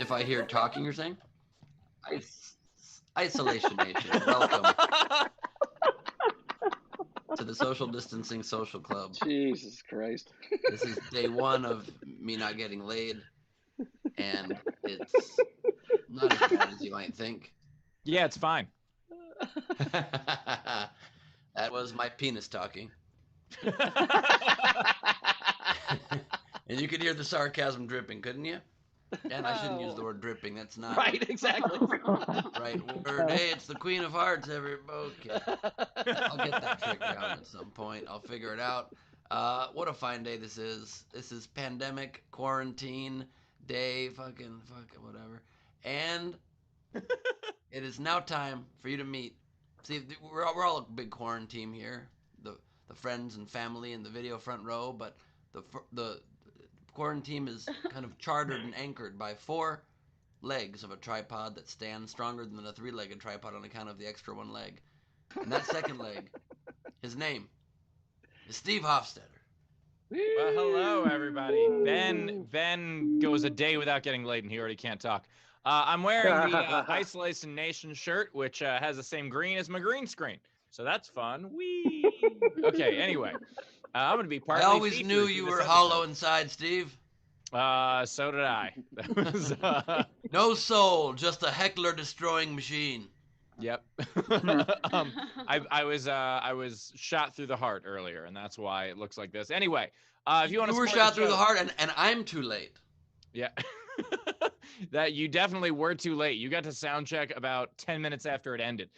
if I hear talking, you're saying? Isolation Nation, welcome to the Social Distancing Social Club. Jesus Christ. This is day one of me not getting laid, and it's not as bad as you might think. Yeah, it's fine. That was my penis talking. And you could hear the sarcasm dripping, couldn't you? And I shouldn't use the word dripping. That's not Right, exactly. right word. Hey, it's the Queen of Hearts, everybody. Okay. I'll get that trick down at some point. I'll figure it out. What a fine day this is. This is pandemic, quarantine, day, fucking whatever. And it is now time for you to meet. See, we're all a big quarantine here. The friends and family in the video front row, but the quarantine is kind of chartered and anchored by 4 legs of a tripod that stands stronger than a 3-legged tripod on account of the extra 1 leg. And that second leg, his name is Steve Hofstetter. Well, hello, everybody. Ben goes a day without getting laid, and he already can't talk. I'm wearing the Isolation Nation shirt, which has the same green as my green screen. So that's fun. Whee! Okay, anyway. I'm going to be part I always knew you were hollow inside, Steve. So did I. That was, No soul, just a heckler destroying machine. Yep. I was shot through the heart earlier, and that's why it looks like this. Anyway, if you want to, you were shot through the heart, and I'm too late. Yeah. That you definitely were too late. You got to sound check about 10 minutes after it ended.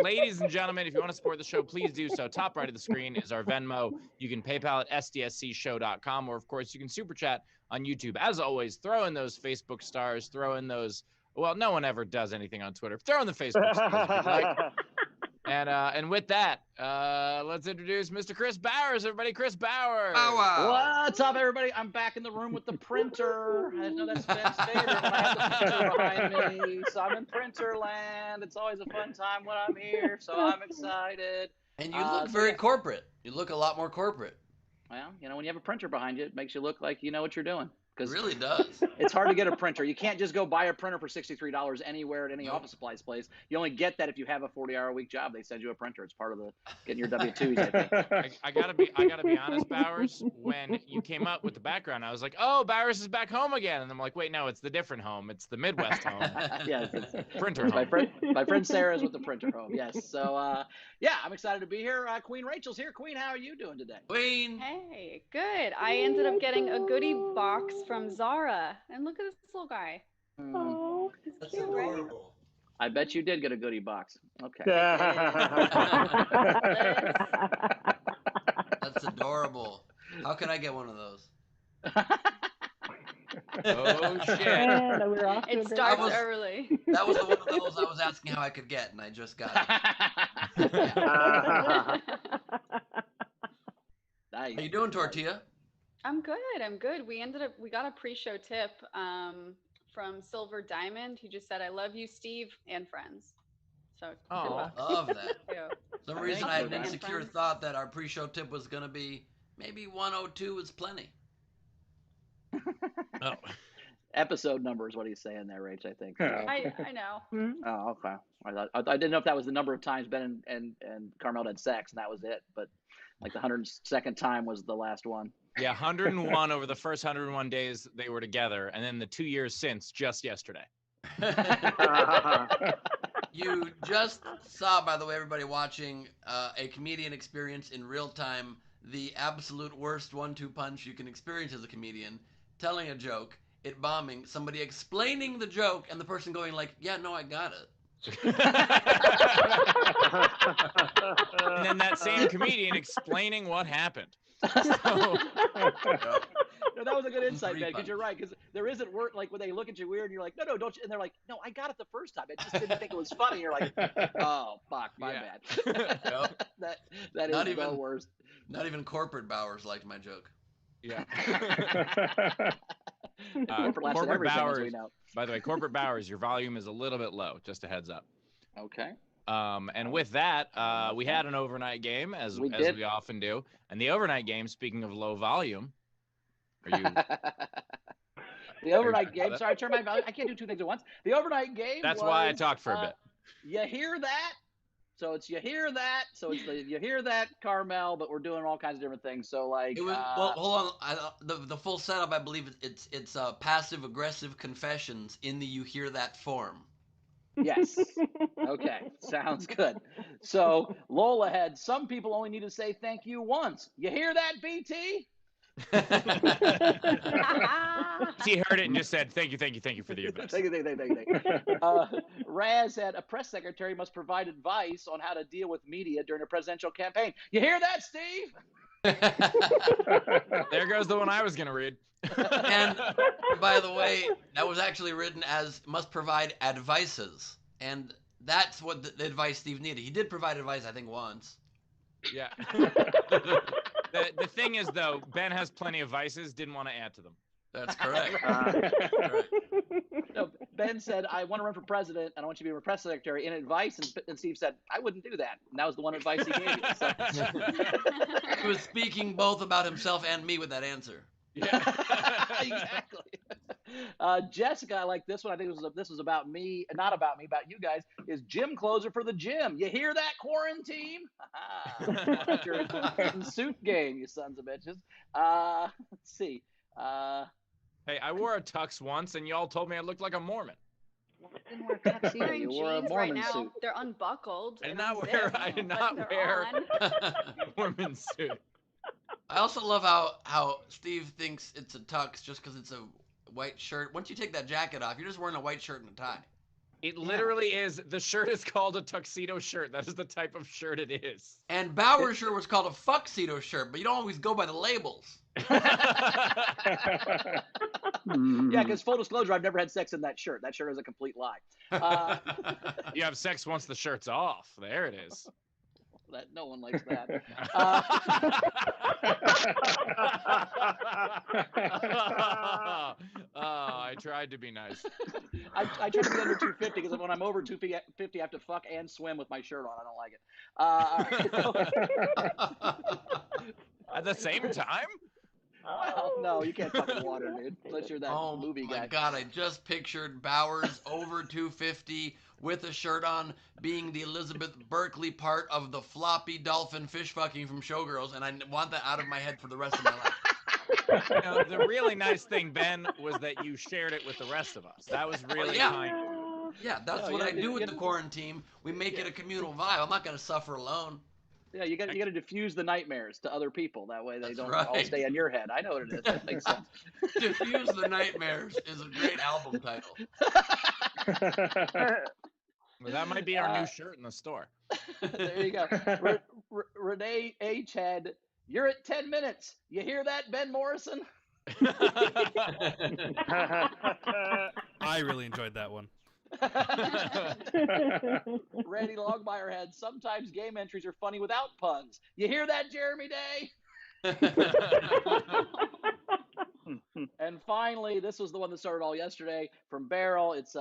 Ladies and gentlemen, if you want to support the show, please do so. Top right of the screen is our Venmo. You can PayPal at sdscshow.com, or of course you can super chat on YouTube. As always, throw in those Facebook stars, throw in those. Well, no one ever does anything on Twitter. Throw in the Facebook stars if you'd like. And with that, let's introduce Mr. Chris Bowers. Everybody, Chris Bowers. Wow. What's up, everybody? I'm back in the room with the printer. I know that's Ben's favorite when I have the printer behind me. So I'm in printer land. It's always a fun time when I'm here, so I'm excited. And you look very corporate. You look a lot more corporate. Well, you know, when you have a printer behind you, it makes you look like you know what you're doing. It really does. It's hard to get a printer. You can't just go buy a printer for $63 anywhere at any office supplies place. You only get that if you have a 40-hour-a-week job. They send you a printer. It's part of the getting your W-2s, I think. I gotta be honest, Bowers. When you came up with the background, I was like, "Oh, Bowers is back home again," and I'm like, "Wait, no, it's the different home. It's the Midwest home. Yes, it's Printer home." My friend Sarah's with the printer home. Yes. So, yeah, I'm excited to be here. Queen Rachel's here. Queen, how are you doing today? Queen. Hey, good. I ended up getting a goodie box from Zara. And look at this little guy. Oh, That's cute, adorable. right? I bet you did get a goodie box. Okay. That's adorable. How can I get one of those? Oh shit! It starts early. That was one of those I was asking how I could get, and I just got it. Nice. How you doing, Tortilla? I'm good. We got a pre-show tip from Silver Diamond. He just said, "I love you, Steve, and friends." So Oh, love that. For some reason, I had an Thank you. insecure thought that our pre-show tip was going to be maybe 102 is plenty. oh. Episode number is what he's saying there, Rach, I think. I know. Oh, okay. I didn't know if that was the number of times Ben and Carmel had sex, and that was it. But like the 102nd time was the last one. Yeah, 101 over the first 101 days they were together, and then the 2 years since, just yesterday. You just saw, by the way, everybody watching, a comedian experience in real time the absolute worst 1-2 punch you can experience as a comedian, telling a joke, it bombing, somebody explaining the joke, and the person going like, "Yeah, no, I got it." And then that same comedian explaining what happened. So, No, that was a good insight, Ben, because you're right. Because there isn't work like when they look at you weird, and you're like, no, don't you? And they're like, no, I got it the first time. I just didn't think it was funny. You're like, oh, fuck, my bad. Yep. that is the worst. Not even corporate Bowers liked my joke. yeah. Corporate Bowers, by the way, Corporate Bowers, your volume is a little bit low, just a heads up. Okay. And with that, we had an overnight game, as we often do. And the overnight game, speaking of low volume, are you... The overnight game. Sorry, I turned my volume. I can't do two things at once. The overnight game. That's why I talked for a bit. You hear that? So it's you hear that. So it's you hear that, Carmel. But we're doing all kinds of different things. So like, it was, well, hold on. The full setup, I believe it's passive aggressive confessions in the you hear that form. Yes. Okay. Sounds good. So Lola had some people only need to say thank you once. You hear that, BT? He heard it and just said, thank you for the advice. Thank you. Raz said a press secretary must provide advice on how to deal with media during a presidential campaign. You hear that, Steve? There goes the one I was going to read. And by the way, that was actually written as must provide advices. And that's what the advice Steve needed. He did provide advice, I think, once. Yeah. The thing is, though, Ben has plenty of vices, didn't want to add to them. That's correct. Right. No, Ben said, I want to run for president, and I want you to be a press secretary in advice. And Steve said, I wouldn't do that. And that was the one advice he gave you. So. He was speaking both about himself and me with that answer. Yeah. Exactly. Jessica, I like this one. I think this was about me, not about me, about you guys. Is gym closer for the gym? You hear that, quarantine? That's your suit game, you sons of bitches. Let's see. Hey, I wore a tux once, and y'all told me I looked like a Mormon. You didn't wear a tuxedo. Wearing You wore a jeans Mormon right now. suit. They're unbuckled. I did not wear a Mormon suit. I also love how Steve thinks it's a tux just because it's a white shirt. Once you take that jacket off, you're just wearing a white shirt and a tie. It literally is. The shirt is called a tuxedo shirt. That is the type of shirt it is. And Bauer's shirt was called a fuxedo shirt, but you don't always go by the labels. Yeah, because full disclosure, I've never had sex in that shirt. That shirt is a complete lie. You have sex once the shirt's off. There it is. That no one likes that. I tried to be nice. I try to be under 250 because when I'm over 250, I have to fuck and swim with my shirt on. I don't like it. At the same time? Well, no, you can't fuck in water, dude. Unless you're that movie guy. Oh my God, I just pictured Bowers over 250 with a shirt on being the Elizabeth Berkley part of the floppy dolphin fish fucking from Showgirls, and I want that out of my head for the rest of my life. You know, the really nice thing, Ben, was that you shared it with the rest of us. That was really kind. Yeah, that's what I do with the quarantine. We make it a communal vibe. I'm not going to suffer alone. Yeah, you got to diffuse the nightmares to other people. That way they don't right. all stay in your head. I know what it is. That makes sense. Diffuse the nightmares is a great album title. Well, that might be our new shirt in the store. There you go. Renee H. had, you're at 10 minutes. You hear that, Ben Morrison? I really enjoyed that one. Randy Longmire had, sometimes game entries are funny without puns. You hear that, Jeremy Day? And finally, this was the one that started all yesterday from Barrel. It's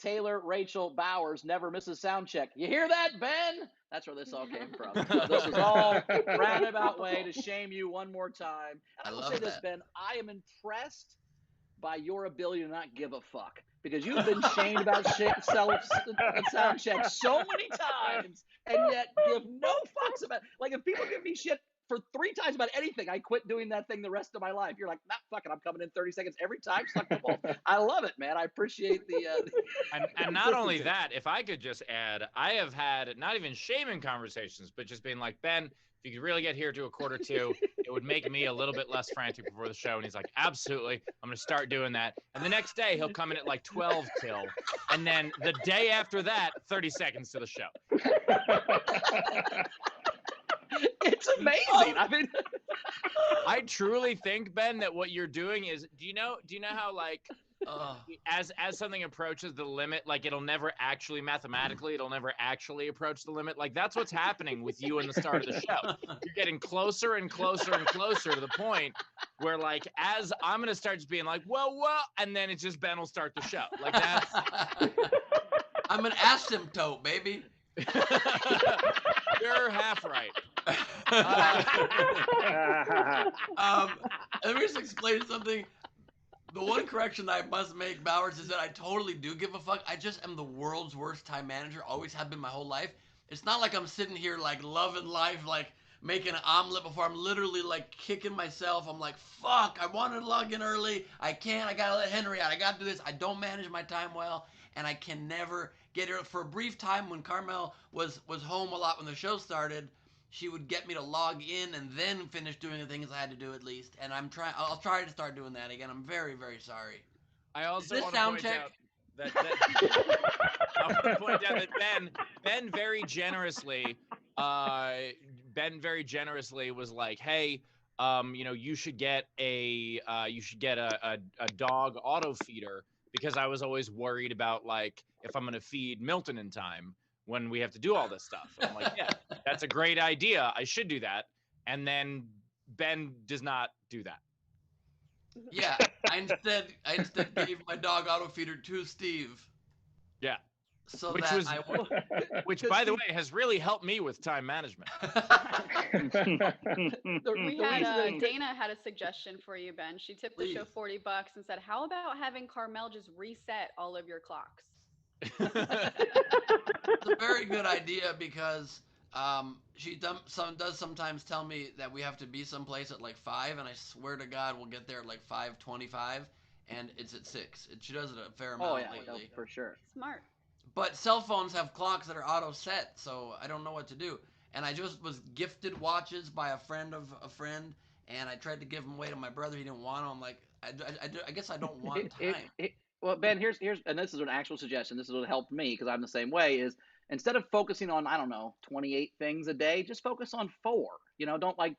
Taylor Rachel Bowers never misses sound check. You hear that, Ben? That's where this all came from. This was all a roundabout way to shame you one more time. And I will say this, Ben, I am impressed by your ability to not give a fuck. Because you've been shamed about sound check so many times, and yet give no fucks about it. Like, if people give me shit for 3 times about anything, I quit doing that thing the rest of my life. You're like, nah, fuck it, I'm coming in 30 seconds every time. Suck the ball. I love it, man. I appreciate the and not only that, if I could just add, I have had not even shaming conversations, but just being like, Ben, if you could really get here to 1:45, it would make me a little bit less frantic before the show. And he's like, absolutely, I'm going to start doing that. And the next day, he'll come in at like 12 till. And then the day after that, 30 seconds to the show. It's amazing. I mean, I truly think, Ben, that what you're doing is, do you know how, like, as something approaches the limit, like, it'll never actually mathematically, it'll never actually approach the limit. Like, that's what's happening with you in the start of the show. You're getting closer and closer and closer to the point where, like, as I'm going to start just being like, well, and then it's just Ben will start the show. Like, that's... I'm an asymptote, baby. You're half right. Let me just explain something. The one correction I must make, Bowers, is that I totally do give a fuck. I just am the world's worst time manager. Always have been my whole life. It's not like I'm sitting here like loving life, like making an omelet before I'm literally like kicking myself. I'm like, fuck, I wanted to log in early. I can't. I gotta let Henry out. I gotta do this. I don't manage my time well, and I can never get here. For a brief time when Carmel was home a lot when the show started, she would get me to log in and then finish doing the things I had to do at least. And I'll try to start doing that again. I'm very, very sorry. I also Is this want to sound point check? out I want to point out that Ben very generously was like, hey, you should get a dog auto feeder, because I was always worried about like if I'm gonna feed Milton in time when we have to do all this stuff. And I'm like, yeah, that's a great idea. I should do that. And then Ben does not do that. Yeah, I instead gave my dog auto feeder to Steve. Yeah. So Which that was- I would. Which, by the way, has really helped me with time management. We had Dana had a suggestion for you, Ben. She tipped the show $40 and said, "How about having Carmel just reset all of your clocks?" It's a very good idea because she does sometimes tell me that we have to be someplace at like 5, and I swear to God we'll get there at like 5:25, and it's at 6. She does it a fair amount lately. For sure. Smart. But cell phones have clocks that are auto set, so I don't know what to do. And I just was gifted watches by a friend of a friend, and I tried to give them away to my brother. He didn't want them. I'm like, I guess I don't want time. Well, Ben, here's and this is an actual suggestion. This is what helped me because I'm the same way. Is instead of focusing on 28 things a day, just focus on 4. Don't like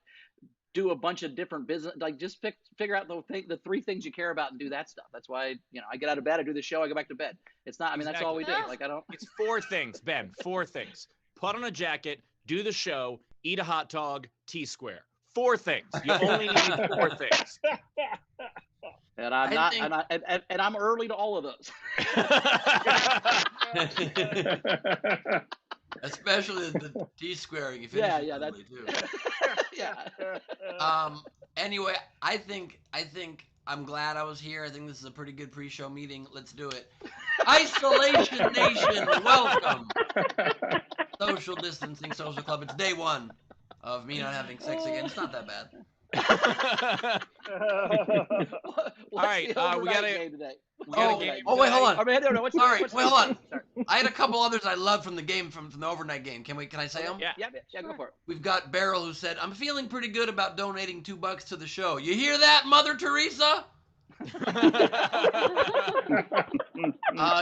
do a bunch of different business. Like just figure out the 3 things you care about and do that stuff. That's why I get out of bed, I do the show, I go back to bed. It's not. I mean, that's all we do. Like I don't. It's 4 things, Ben. 4 things. Put on a jacket, do the show, eat a hot dog, T-square. 4 things. You only need 4 things. And I'm early to all of those. Especially the T-squaring. You Yeah, finish that's too. yeah. Anyway, I think I'm glad I was here. I think this is a pretty good pre-show meeting. Let's do it. Isolation Nation, welcome. Social Distancing Social Club. It's day 1 of me not having sex again. It's not that bad. All right, we got a game today. game. Oh, wait, hold on. I mean, no, what's Sorry, wait, hold on. Sorry. I had a couple others I loved from the game, from the overnight game. Can I say them? Yeah. Yeah, go for it. We've got Beryl, who said, "I'm feeling pretty good about donating $2 to the show. You hear that, Mother Teresa?"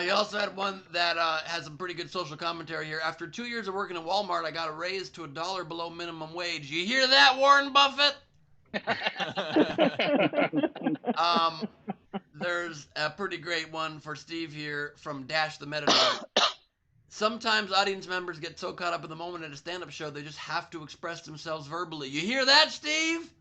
He also had one that has some pretty good social commentary here. "After 2 years of working at Walmart, I got a raise to $1 below minimum wage. You hear that, Warren Buffett?" There's a pretty great one for Steve here from Dash the Metadog. "Sometimes audience members get so caught up in the moment at a stand-up show they just have to express themselves verbally. You hear that, Steve?"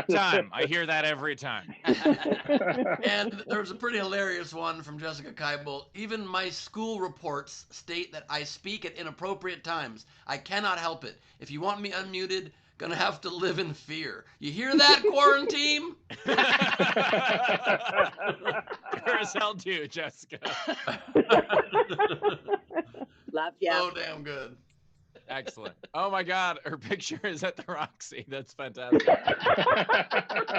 Time. I hear that every time. And there was a pretty hilarious one from Jessica Keibel. "Even my school reports state that I speak at inappropriate times. I cannot help it. If you want me unmuted, gonna have to live in fear. You hear that, quarantine?" Sure as hell do, Jessica. Love you. So damn good. Excellent. Oh my God, her picture is at the Roxy. That's fantastic.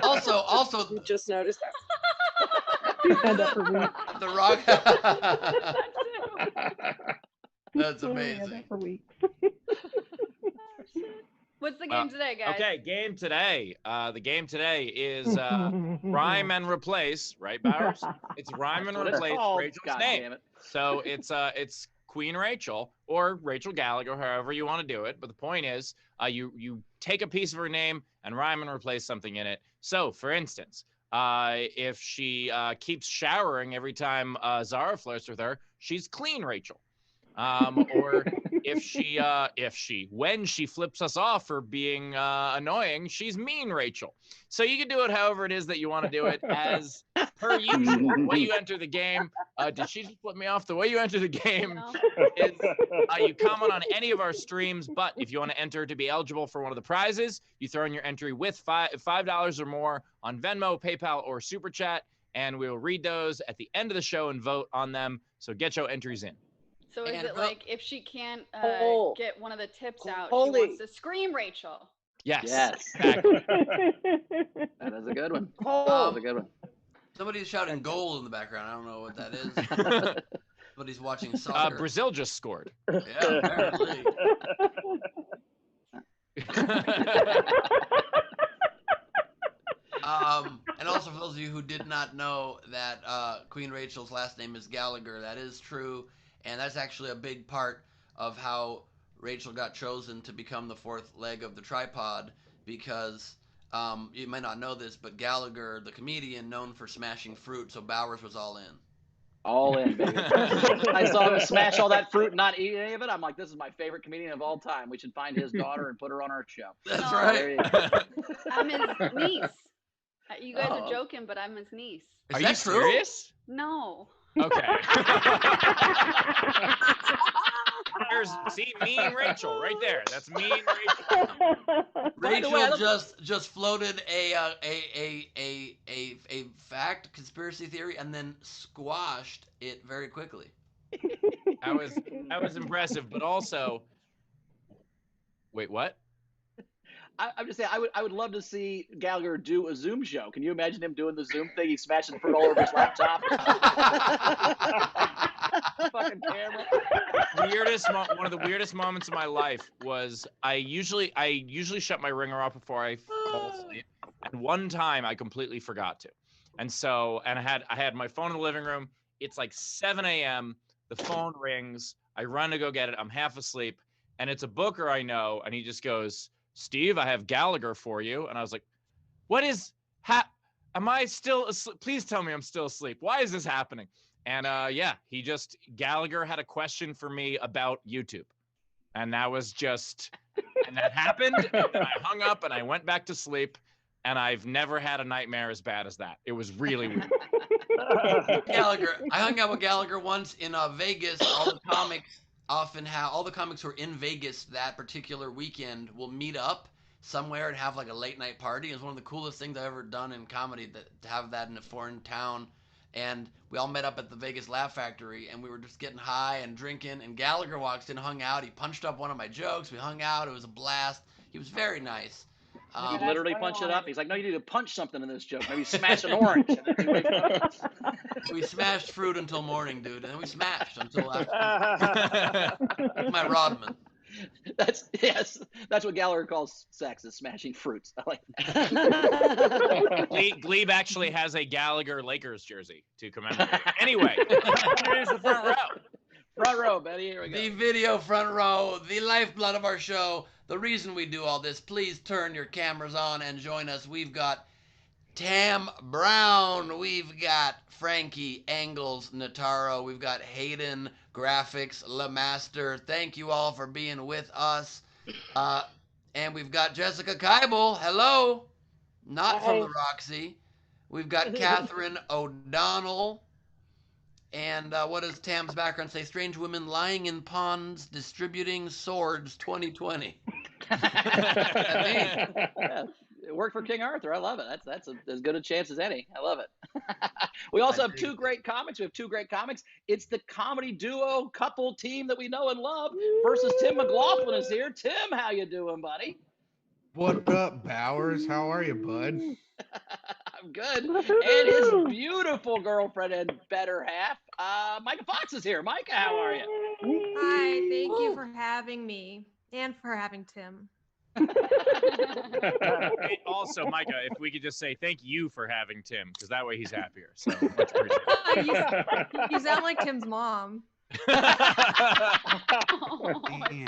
Also, You just noticed. Had that for weeks. the Rock. That's Oh, I had amazing. that for weeks. What's the game today, guys? Okay, game today. The game today is rhyme and replace, right, Bowers? It's rhyme and That's what it's replace called, Rachel's God name. damn it. So it's Queen Rachel or Rachel Gallagher, however you want to do it. But the point is, you take a piece of her name and rhyme and replace something in it. So, for instance, if she keeps showering every time Zara flirts with her, she's Clean Rachel. Or when she flips us off for being annoying, she's Mean Rachel. So you can do it however it is that you want to do it, as per usual, the way you enter the game, did she just flip me off? The way you enter the game is you comment on any of our streams, but if you want to enter to be eligible for one of the prizes, you throw in your entry with $5 or more on Venmo, PayPal, or Super Chat, and we will read those at the end of the show and vote on them. So get your entries in. So is it like if she can't get one of the tips out, Holy. she wants to scream Rachel? Yes. Exactly. That is a good one. That's a good one. Somebody's shouting goal in the background. I don't know what that is. Somebody's watching soccer. Brazil just scored. Yeah, apparently. And also for those of you who did not know that Queen Rachel's last name is Gallagher, that is true. And that's actually a big part of how Rachel got chosen to become the fourth leg of the tripod, because you might not know this, but Gallagher, the comedian, known for smashing fruit, so Bowers was all in. All in, baby. I saw him smash all that fruit and not eat any of it. I'm like, this is my favorite comedian of all time. We should find his daughter and put her on our show. That's right. I'm his niece. You guys are joking, but I'm his niece. Are you serious? No. Okay. See, me and Rachel right there. That's me and Rachel. Rachel just floated a fact, conspiracy theory, and then squashed it very quickly. That was impressive, but also, wait, what? I'm just saying, I would love to see Gallagher do a Zoom show. Can you imagine him doing the Zoom thing? He's smashing fruit all over his laptop. Fucking camera. One of the weirdest moments of my life was I usually shut my ringer off before I fall asleep, and one time I completely forgot to, and I had my phone in the living room. It's like 7 a.m. The phone rings. I run to go get it. I'm half asleep, and it's a booker I know, and he just goes, "Steve, I have Gallagher for you." And I was like, "What is am I still asleep? Please tell me I'm still asleep. Why is this happening?" And Gallagher had a question for me about YouTube. And that happened. And I hung up and I went back to sleep. And I've never had a nightmare as bad as that. It was really weird. Gallagher. I hung out with Gallagher once in Vegas. All the comics who are in Vegas that particular weekend will meet up somewhere and have like a late night party. It's one of the coolest things I've ever done in comedy, to have that in a foreign town. And we all met up at the Vegas Laugh Factory, and we were just getting high and drinking. And Gallagher walks in, hung out. He punched up one of my jokes. We hung out. It was a blast. He was very nice. He literally punched it up. He's like, "No, you need to punch something in this joke. Maybe smash an orange." We smashed fruit until morning, dude, and then we smashed until after. My Rodman. That's what Gallagher calls sex, is smashing fruits. I like that. Glebe actually has a Gallagher Lakers jersey to commemorate. Anyway, here's the front row. Front row, Betty. Here we go. The video front row, the lifeblood of our show, the reason we do all this. Please turn your cameras on and join us. We've got Tam Brown, we've got Frankie Engels Nataro, we've got Hayden Graphics Lemaster. Thank you all for being with us. And we've got Jessica Keibel. Hello. Not from the Roxy. We've got Catherine O'Donnell. And what does Tam's background say? Strange women lying in ponds distributing swords 2020. It worked for King Arthur. I love it. That's as good a chance as any. I love it. We also have two great comics. It's the comedy duo couple team that we know and love versus Tim McLaughlin is here. Tim, how you doing, buddy? What up, Bowers? How are you, bud? I'm good. And his beautiful girlfriend and better half, Myka Fox is here. Myka, how are you? Hi, thank you for having me and for having Tim. Also, Myka, if we could just say thank you for having Tim, because that way he's happier. So much appreciated. You sound like Tim's mom. It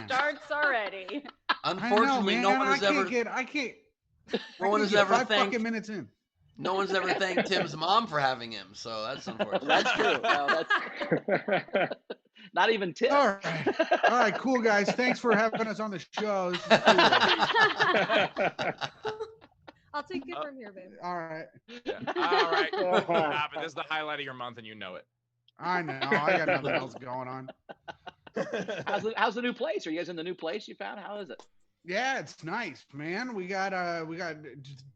starts already. Unfortunately, no one has ever. I can't. No one has ever thanked. 5 fucking minutes in. No one's ever thanked Tim's mom for having him, so that's unfortunate. That's true. No, that's not even Tim. All right, cool guys. Thanks for having us on the show. This is cool. I'll take it from here, baby. All right. Yeah. All right. Stop it. This is the highlight of your month, and you know it. I know. I got nothing else going on. How's the new place? Are you guys in the new place you found? How is it? Yeah, it's nice, man. We got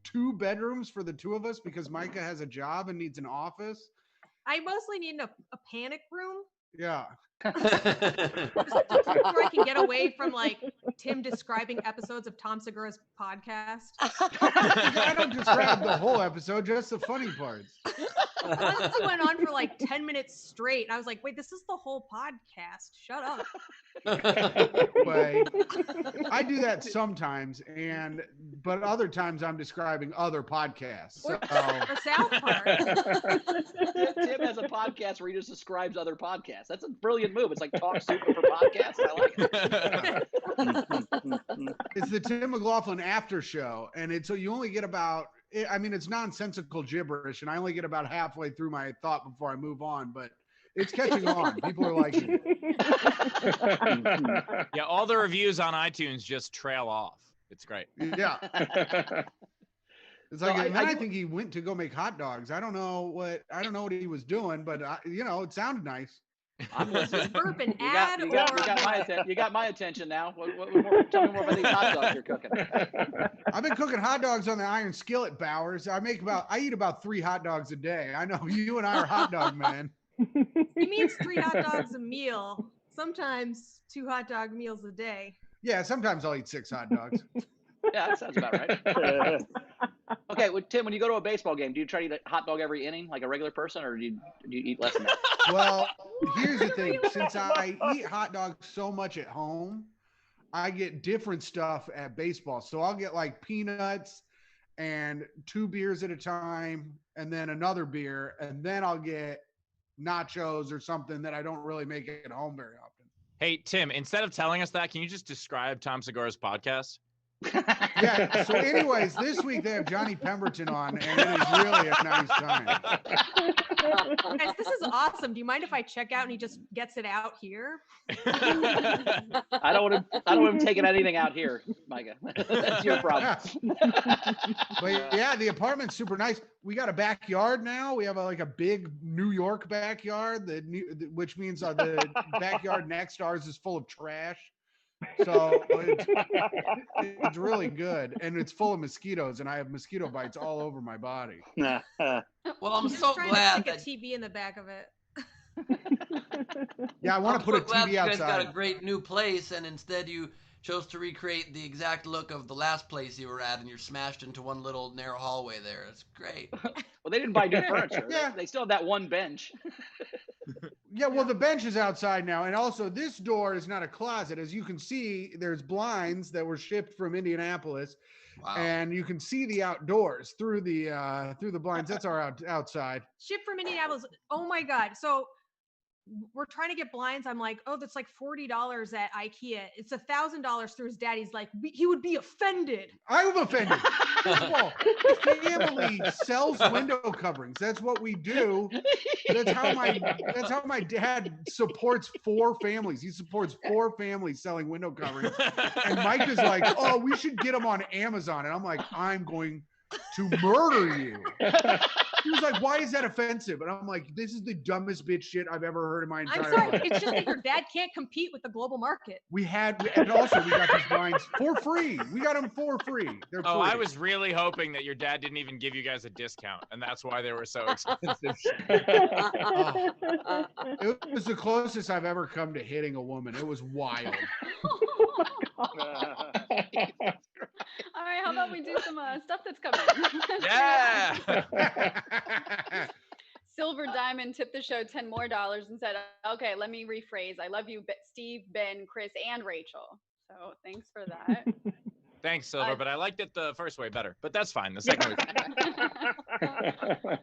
2 bedrooms for the 2 of us because Myka has a job and needs an office. I mostly need a panic room. Yeah. Where I can get away from like Tim describing episodes of Tom Segura's podcast. I don't describe the whole episode, just the funny parts. Once he went on for like 10 minutes straight, and I was like, wait, this is the whole podcast. Shut up. Anyway, I do that sometimes, but other times I'm describing other podcasts. So. The South Park. Tim has a podcast where he just describes other podcasts. That's a brilliant move. It's like Talk Super for podcasts. I like it. It's the Tim McLaughlin after show, and so you only get about. I mean, it's nonsensical gibberish, and I only get about halfway through my thought before I move on, but it's catching on. People are liking it. Yeah, all the reviews on iTunes just trail off. It's great. Yeah. It's like, I think he went to go make hot dogs. I don't know what he was doing, but it sounded nice. I'm listening. Bourbon you got my attention now. What more, tell me more about these hot dogs you're cooking. I've been cooking hot dogs on the iron skillet, Bowers. I eat about 3 hot dogs a day. I know you and I are hot dog men. He means 3 hot dogs a meal. Sometimes 2 hot dog meals a day. Yeah, sometimes I'll eat 6 hot dogs. Yeah, that sounds about right. Okay, well, Tim, when you go to a baseball game, do you try to eat a hot dog every inning like a regular person, or do you eat less than that? Well, here's the thing. Since I eat hot dogs so much at home, I get different stuff at baseball. So I'll get like peanuts and 2 beers at a time, and then another beer, and then I'll get nachos or something that I don't really make at home very often. Hey, Tim, instead of telling us that, can you just describe Tom Segura's podcast? Yeah. So, anyways, this week they have Johnny Pemberton on, and it is really a nice time. Guys, this is awesome. Do you mind if I check out and he just gets it out here? I don't want him taking anything out here, Myka. That's your problem. But yeah, the apartment's super nice. We got a backyard now. We have a big New York backyard, which means the backyard next to ours is full of trash. So it's really good, and it's full of mosquitoes, and I have mosquito bites all over my body. Well, I'm so trying glad to stick a TV in the back of it. Yeah, I want to put a TV outside. You guys got a great new place, and instead you chose to recreate the exact look of the last place you were at, and you're smashed into one little narrow hallway there. It's great. Well, they didn't buy new furniture. Yeah. They still have that one bench. Yeah, well, the bench is outside now, and also this door is not a closet. As you can see, there's blinds that were shipped from Indianapolis, Wow. and you can see the outdoors through the blinds. That's our outside. Shipped from Indianapolis. Oh my God. So we're trying to get blinds. I'm like, oh, that's like $40 at IKEA. It's $1,000 through his dad. He's like, he would be offended. I'm offended. First of all, my family sells window coverings. That's what we do. That's how my dad supports 4 families. He supports 4 families selling window coverings. And Mike is like, oh, we should get them on Amazon. And I'm like, I'm going to murder you. He was like, why is that offensive? And I'm like, this is the dumbest bitch shit I've ever heard in my entire I'm sorry. life. It's just that your dad can't compete with the global market. And also we got these blinds for free. We got them for free. They're free. Oh, I was really hoping that your dad didn't even give you guys a discount, and that's why they were so expensive. It was the closest I've ever come to hitting a woman. It was wild. All right, how about we do some stuff that's coming? Yeah. Silver Diamond tipped the show $10 more and said, okay, let me rephrase. I love you, Steve, Ben, Chris, and Rachel. So thanks for that. Thanks, Silver, but I liked it the first way better. But that's fine. The second way.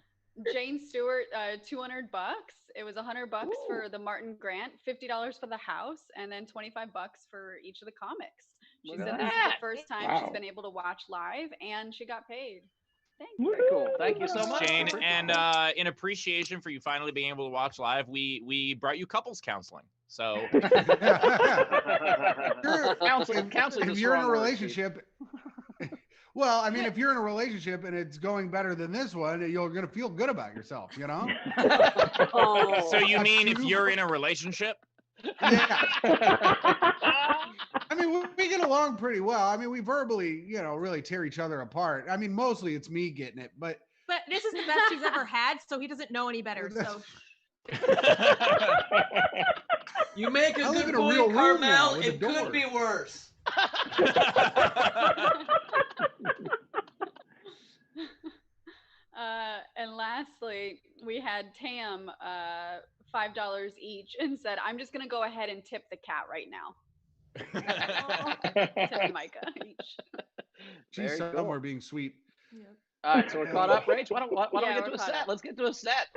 Jane Stewart, $200. It was $100 for the Martin Grant, $50 for the house, and then $25 for each of the comics. She said this is the first time she's been able to watch live, and she got paid. Thank you. Very cool. Thank you so much, Jane. And in appreciation for you finally being able to watch live, we brought you couples counseling. So counseling if you're in a relationship, Well, I mean, if you're in a relationship and it's going better than this one, you're gonna feel good about yourself, you know? So you mean if you're in a relationship? Yeah. I mean, we get along pretty well. I mean, we verbally, really tear each other apart. I mean, mostly it's me getting it, but this is the best he's ever had, so he doesn't know any better. So you make a good point, Carmel. It could be worse. And lastly, we had Tam $5 each and said, "I'm just gonna go ahead and tip the cat right now." Tip Myka each. She's somewhere being sweet. Yeah. All right, so we're caught up, Rach. Why don't we get to a set? Let's get to a set.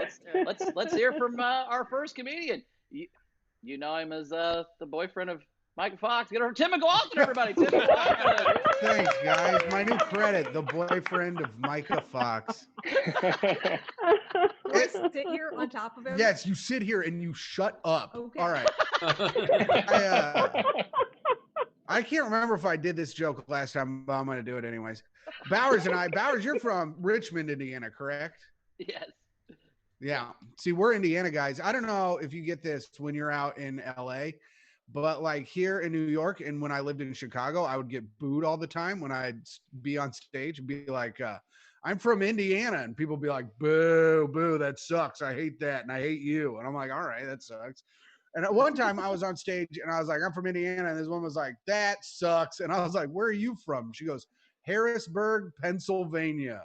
Let's hear from our first comedian. You know him as the boyfriend of Myka Fox. Get over Tim McLaughlin, everybody. Tim McLaughlin. Thanks, guys. My new credit, the boyfriend of Myka Fox. Sit here on top of him. Yes, you sit here and you shut up. Okay. All right. I can't remember if I did this joke last time, but I'm going to do it anyways. Bowers, you're from Richmond, Indiana, correct? Yes. Yeah. See, we're Indiana guys. I don't know if you get this when you're out in LA, but like here in New York and when I lived in Chicago, I would get booed all the time when I'd be on stage and be like, I'm from Indiana. And people be like, boo, boo, that sucks. I hate that. And I hate you. And I'm like, all right, that sucks. And at one time I was on stage and I was like, I'm from Indiana. And this woman was like, that sucks. And I was like, where are you from? She goes, Harrisburg, Pennsylvania.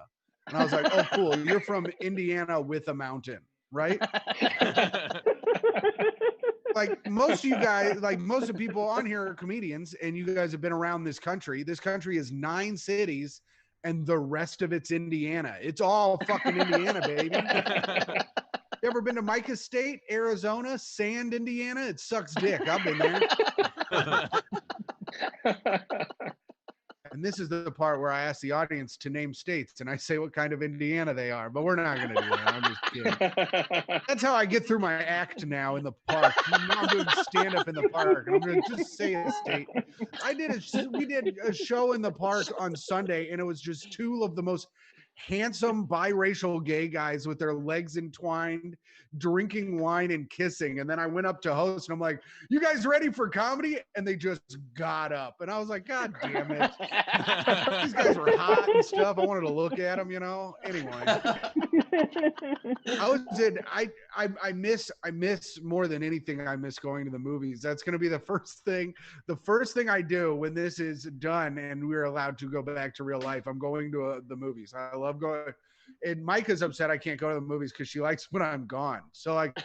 And I was like, oh, cool. You're from Indiana with a mountain, right? Like most of you guys, like most of the people on here are comedians and you guys have been around this country. This country is 9 cities and the rest of it's Indiana. It's all fucking Indiana, baby. You ever been to Myka State, Arizona, Sand, Indiana? It sucks dick. I've been there. And this is the part where I ask the audience to name states and I say what kind of Indiana they are, but we're not going to do that. I'm just kidding. That's how I get through my act now in the park. I'm doing stand up in the park. I'm going to just say a state. We did a show in the park on Sunday and it was just 2 of the most handsome biracial gay guys with their legs entwined, drinking wine and kissing. And then I went up to host and I'm like, you guys ready for comedy? And they just got up. And I was like, God damn it. These guys were hot and stuff. I wanted to look at them, Anyway. I miss more than anything. I miss going to the movies. That's going to be the first thing I do when this is done and we're allowed to go back to real life. I'm going to the movies. I love going. And Myka's upset I can't go to the movies because she likes when I'm gone. So like,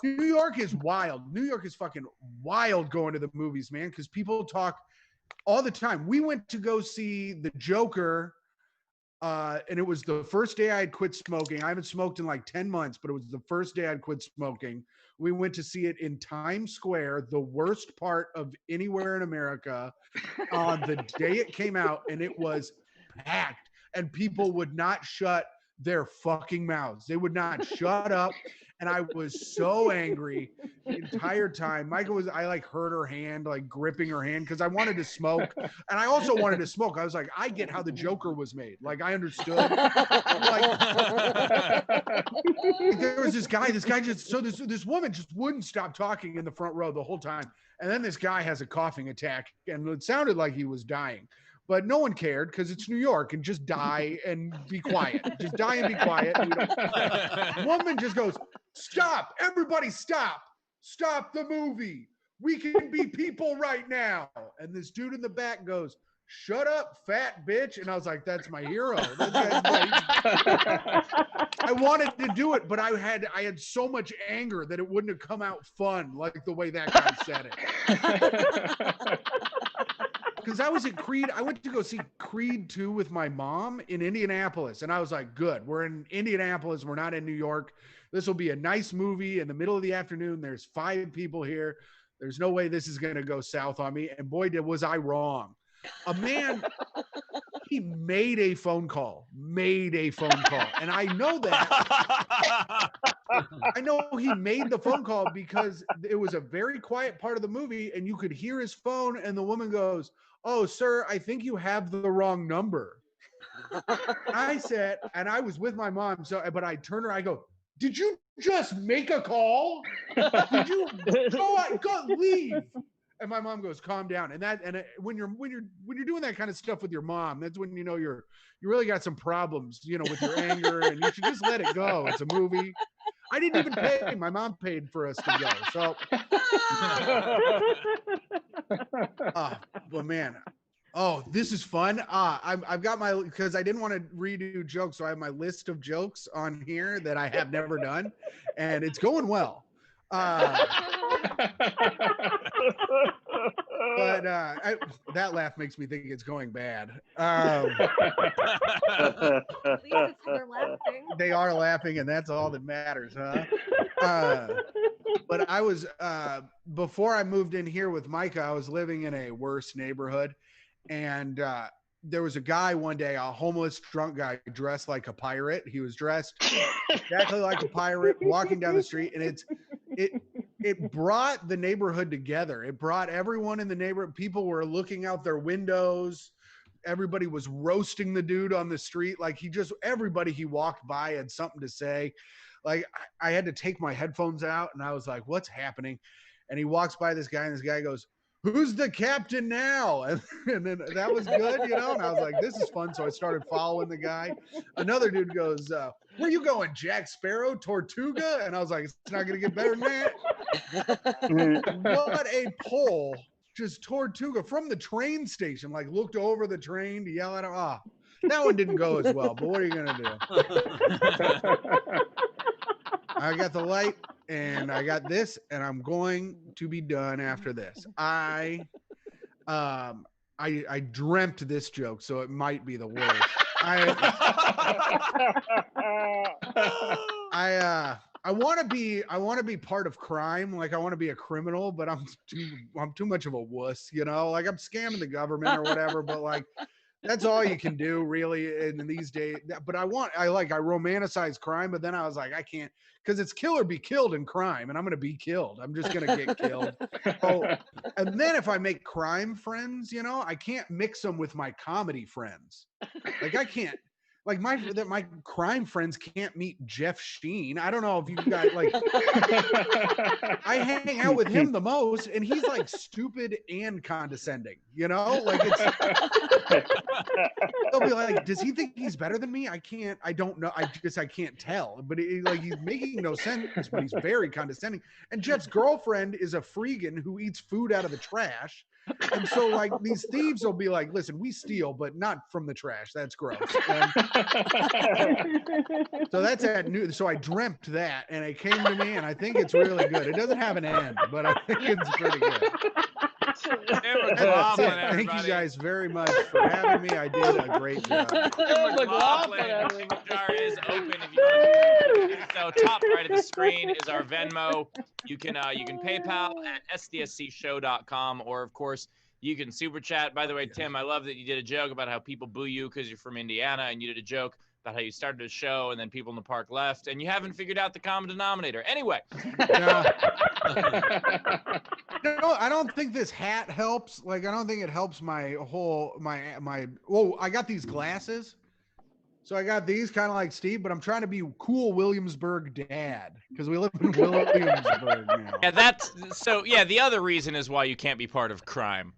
New York is wild. New York is fucking wild going to the movies, man. Because people talk all the time. We went to go see The Joker. And it was the first day I had quit smoking. I haven't smoked in like 10 months, but it was the first day I'd quit smoking. We went to see it in Times Square, the worst part of anywhere in America, on the day it came out, and it was packed. And people would not shut their fucking mouths. They would not shut up. And I was so angry the entire time. I like hurt her hand, like gripping her hand because I wanted to smoke. And I also wanted to smoke. I was like, I get how the Joker was made. Like I understood. Like, there was this guy just, so this woman just wouldn't stop talking in the front row the whole time. And then this guy has a coughing attack and it sounded like he was dying. But no one cared because it's New York and just die and be quiet. Just die and be quiet. The woman just goes, stop, everybody stop. Stop the movie. We can be people right now. And this dude in the back goes, shut up, fat bitch. And I was like, that's my hero. I wanted to do it, but I had so much anger that it wouldn't have come out fun like the way that guy said it. Because I was at Creed. I went to go see Creed 2 with my mom in Indianapolis. And I was like, good. We're in Indianapolis. We're not in New York. This will be a nice movie in the middle of the afternoon. There's 5 people here. There's no way this is going to go south on me. And boy, was I wrong. A man, he made a phone call. And I know that. I know he made the phone call because it was a very quiet part of the movie and you could hear his phone and the woman goes, "Oh, sir, I think you have the wrong number." I said, and I was with my mom, but I turned her, I go, "Did you just make a call? Did you go leave?" And my mom goes, "Calm down." When you're doing that kind of stuff with your mom, that's when you know you really got some problems, with your anger, and you should just let it go. It's a movie. I didn't even pay. My mom paid for us to go. So, well, man. Oh, this is fun. I've got because I didn't want to redo jokes, so I have my list of jokes on here that I have never done, and it's going well. But that laugh makes me think it's going bad. At least they're laughing. They are laughing, and that's all that matters, huh? But I was before I moved in here with Myka, I was living in a worse neighborhood, and there was a guy one day, a homeless drunk guy dressed like a pirate. He was dressed exactly like a pirate, walking down the street, and it brought the neighborhood together. It brought everyone in the neighborhood. People were looking out their windows. Everybody was roasting the dude on the street. Like everybody he walked by had something to say. Like I had to take my headphones out, and I was like, "What's happening?" And he walks by this guy, and this guy goes, "Who's the captain now?" And then that was good, And I was like, "This is fun." So I started following the guy. Another dude goes, "Where you going, Jack Sparrow, Tortuga?" And I was like, "It's not gonna get better than that." What a pull! Just Tortuga from the train station, like looked over the train to yell at him. That one didn't go as well. But what are you gonna do? I got the light. And I got this, and I'm going to be done after this. I dreamt this joke, so it might be the worst. I want to be part of crime. Like I want to be a criminal, but I'm too much of a wuss, Like I'm scamming the government or whatever, but like that's all you can do really in these days. But I romanticize crime, but then I was like, I can't, because it's kill or be killed in crime, and I'm gonna be killed. I'm just gonna get killed. And then if I make crime friends, I can't mix them with my comedy friends. Like I can't. Like my crime friends can't meet Jeff Sheen. I don't know if you guys like. I hang out with him the most, and he's like stupid and condescending. Like it's. They'll be like, "Does he think he's better than me?" I don't know. I can't tell. But he's making no sense. But he's very condescending. And Jeff's girlfriend is a freegan who eats food out of the trash. And so like these thieves will be like, "Listen, we steal, but not from the trash. That's gross." And so that's so I dreamt that, and it came to me, and I think it's really good. It doesn't have an end, but I think it's pretty good. Thank you guys very much for having me. I did a great job. McLaughlin jar is open if you want to. So top right of the screen is our Venmo. You can PayPal at sdscshow.com, or of course you can super chat. By the way, Tim, I love that you did a joke about how people boo you because you're from Indiana, and you did a joke about how you started a show and then people in the park left, and you haven't figured out the common denominator. Anyway. I don't think this hat helps. Like, I don't think it helps my whole, I got these glasses. So I got these kind of like Steve, but I'm trying to be cool Williamsburg dad because we live in Williamsburg now. Yeah, the other reason is why you can't be part of crime.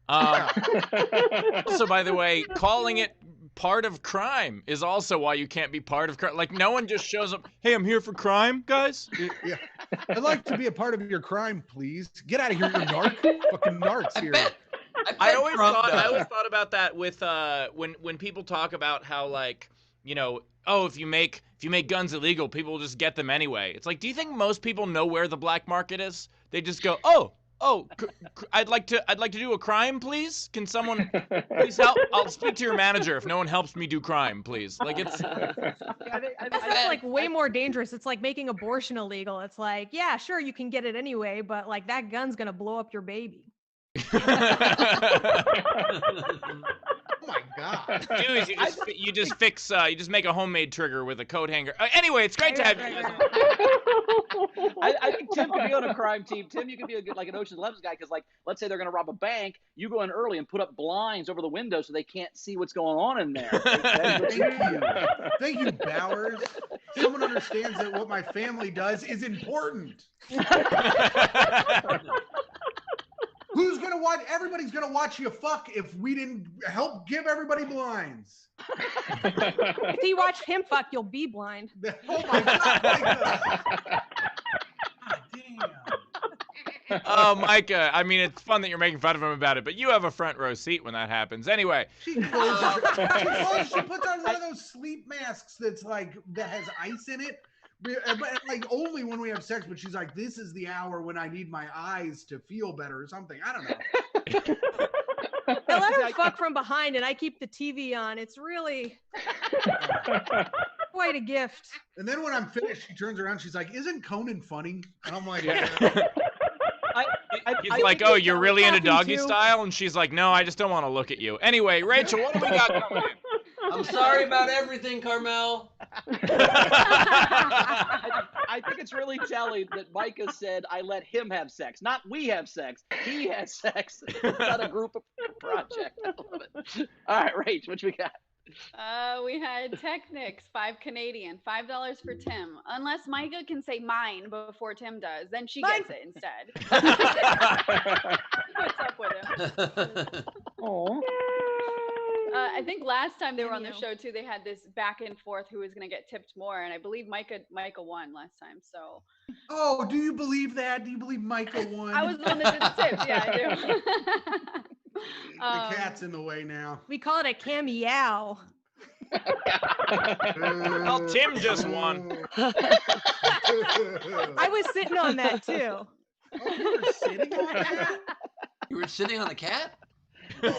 Also, by the way, calling it part of crime is also why you can't be part of crime. Like, no one just shows up, "Hey, I'm here for crime, guys." Yeah. I'd like to be a part of your crime, please. Get out of here, you narc. Fucking narcs here. I always thought about that with when people talk about how, like, if you make guns illegal, people will just get them anyway. It's like, do you think most people know where the black market is? They just go, I'd like to do a crime, please. Can someone please help? I'll speak to your manager if no one helps me do crime, please. Like, it's like way more dangerous. It's like making abortion illegal. It's like, yeah, sure, you can get it anyway, but like that gun's gonna blow up your baby. my god. Dude, you just make a homemade trigger with a coat hanger. Anyway, it's great to have you. I think Tim could be on a crime team. Tim, you could be like an Ocean's 11 guy because, like, let's say they're going to rob a bank. You go in early and put up blinds over the window so they can't see what's going on in there. Thank you, Bowers. Someone understands that what my family does is important. Who's gonna watch? Everybody's gonna watch you fuck if we didn't help give everybody blinds. If you watch him fuck, you'll be blind. Oh my god! God damn. Oh, Myka, I mean, it's fun that you're making fun of him about it, but you have a front row seat when that happens. Anyway. She puts on one of those sleep masks that has ice in it. But like only when we have sex, but she's like, this is the hour when I need my eyes to feel better or something. I don't know. I let her fuck from behind and I keep the TV on. It's really quite a gift. And then when I'm finished, she turns around, she's like, isn't Conan funny? And I'm like, He's like, oh, you're really into doggy style? And she's like, no, I just don't want to look at you. Anyway, Rachel, what do we got coming in? I'm sorry about everything, Carmel. I think it's really telling that Myka said, I let him have sex. Not we have sex. He has sex. It's not a group project. I love it. All right, Rach, what we got? We had Technics, 5 Canadian, $5 for Tim. Unless Myka can say mine before Tim does, then she gets it instead. What's up with him? Oh. I think last time they were on the show too, they had this back and forth who was going to get tipped more, and I believe Myka won last time. So. Oh, do you believe that? Do you believe Myka won? I was the one that did the tips. Yeah, I do. The cat's in the way now. We call it a cameo. Well, Tim just won. I was sitting on that too. Oh, you were sitting on that? You were sitting on the cat? Go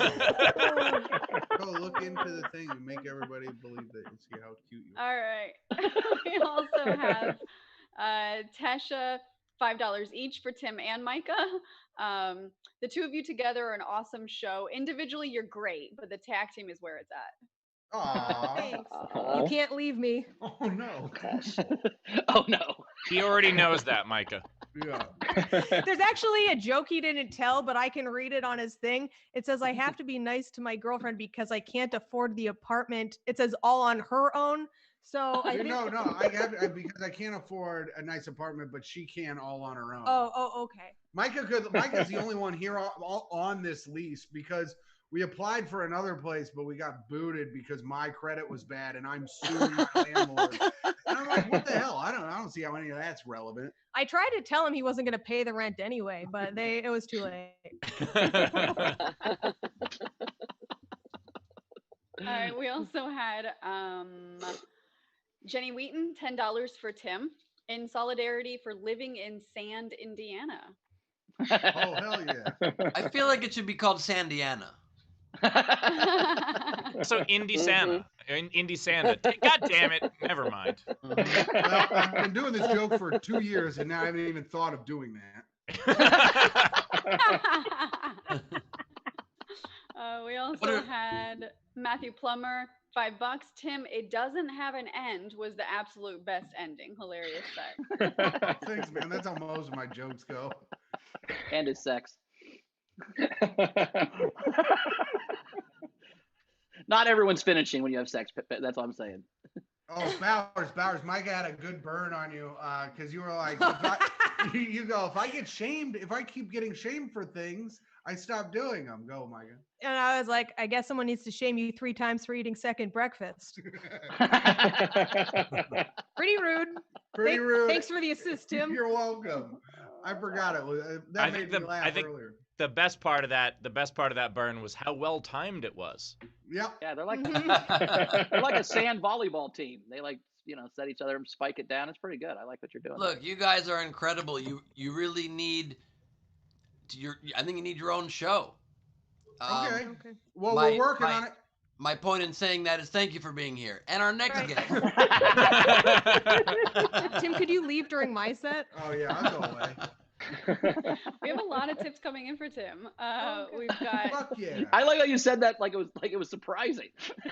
look into the thing and make everybody believe that and see how cute you are. All right. We also have Tesha, $5 each for Tim and Myka. The two of you together are an awesome show. Individually, you're great, but the tag team is where it's at. Aww. Thanks. You can't leave me. Oh no. Oh no. He already knows that, Myka. Yeah. There's actually a joke he didn't tell, but I can read it on his thing. It says, I have to be nice to my girlfriend because I can't afford the apartment. It says all on her own. So I think... No, because I can't afford a nice apartment, but she can all on her own. Oh, okay. Myka's the only one here all on this lease because we applied for another place, but we got booted because my credit was bad and I'm suing my landlord. And I'm like, what the hell? I don't see how any of that's relevant. I tried to tell him he wasn't going to pay the rent anyway, but it was too late. All right. We also had Jenny Wheaton, $10 for Tim, in solidarity for living in Sand, Indiana. Oh, hell yeah. I feel like it should be called Sandiana. So Indy Santa. God damn it. Never mind. Well, I've been doing this joke for 2 years and now I haven't even thought of doing that. We also had Matthew Plummer, $5. Tim, it doesn't have an end was the absolute best ending. Hilarious set. Thanks, man. That's how most of my jokes go. And his sex. Not everyone's finishing when you have sex. That's all I'm saying. Oh, Bowers, Myka had a good burn on you because you were like, you go, if I keep getting shamed for things, I stop doing them. Go, Myka. And I was like, I guess someone needs to shame you 3 times for eating second breakfast. Pretty rude. Pretty rude. Thanks for the assist, Tim. You're welcome. I forgot it. That made me laugh earlier. The best part of that burn was how well timed it was. Yep. Yeah, they're like a sand volleyball team. They set each other and spike it down. It's pretty good. I like what you're doing. Look, you guys are incredible. You really need I think you need your own show. Okay. Well, we're working on it. My point in saying that is thank you for being here. And our next guest. Tim, could you leave during my set? Oh yeah, I'll go away. We have a lot of tips coming in for Tim. We've got. Fuck yeah. I like how you said that like it was surprising.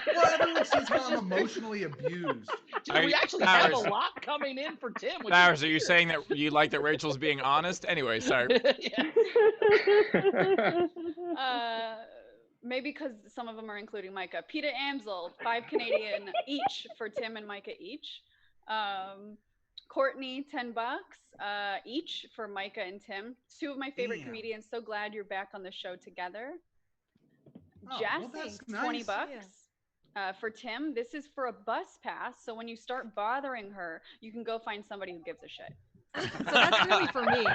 Well, everyone sees how I'm emotionally abused. Dude, we actually have a lot coming in for Tim. Bowers, are you saying that you like that Rachel's being honest? Anyway, sorry. Maybe because some of them are including Myka. Peter Amsel, 5 Canadian each for Tim and Myka each. Courtney, $10 each for Myka and Tim. 2 of my favorite comedians. So glad you're back on the show together. Jess, $20 for Tim. This is for a bus pass. So when you start bothering her, you can go find somebody who gives a shit. So that's really for me.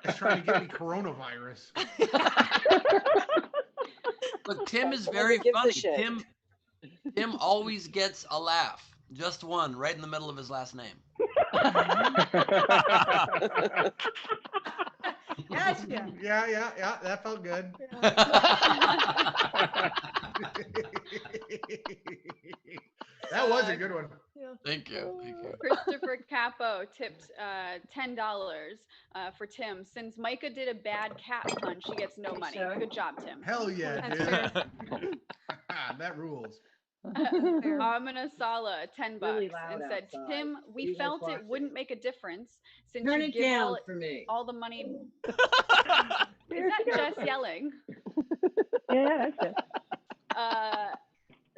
He's trying to get me coronavirus. Look, Tim is very funny. Tim always gets a laugh. Just one, right in the middle of his last name. Gotcha. Yeah, that felt good. That was a good one. Thank you. Christopher Capo tipped $10 for Tim. Since Myka did a bad cat pun, she gets no money. Good job, Tim. Hell yeah, dude. That rules. Amina Sala, $10 Really and loud said, outside. Tim, we You felt guys it wouldn't make a difference since Turn you it give down for me. all the money. Is that Jess yelling? Yeah, that's it.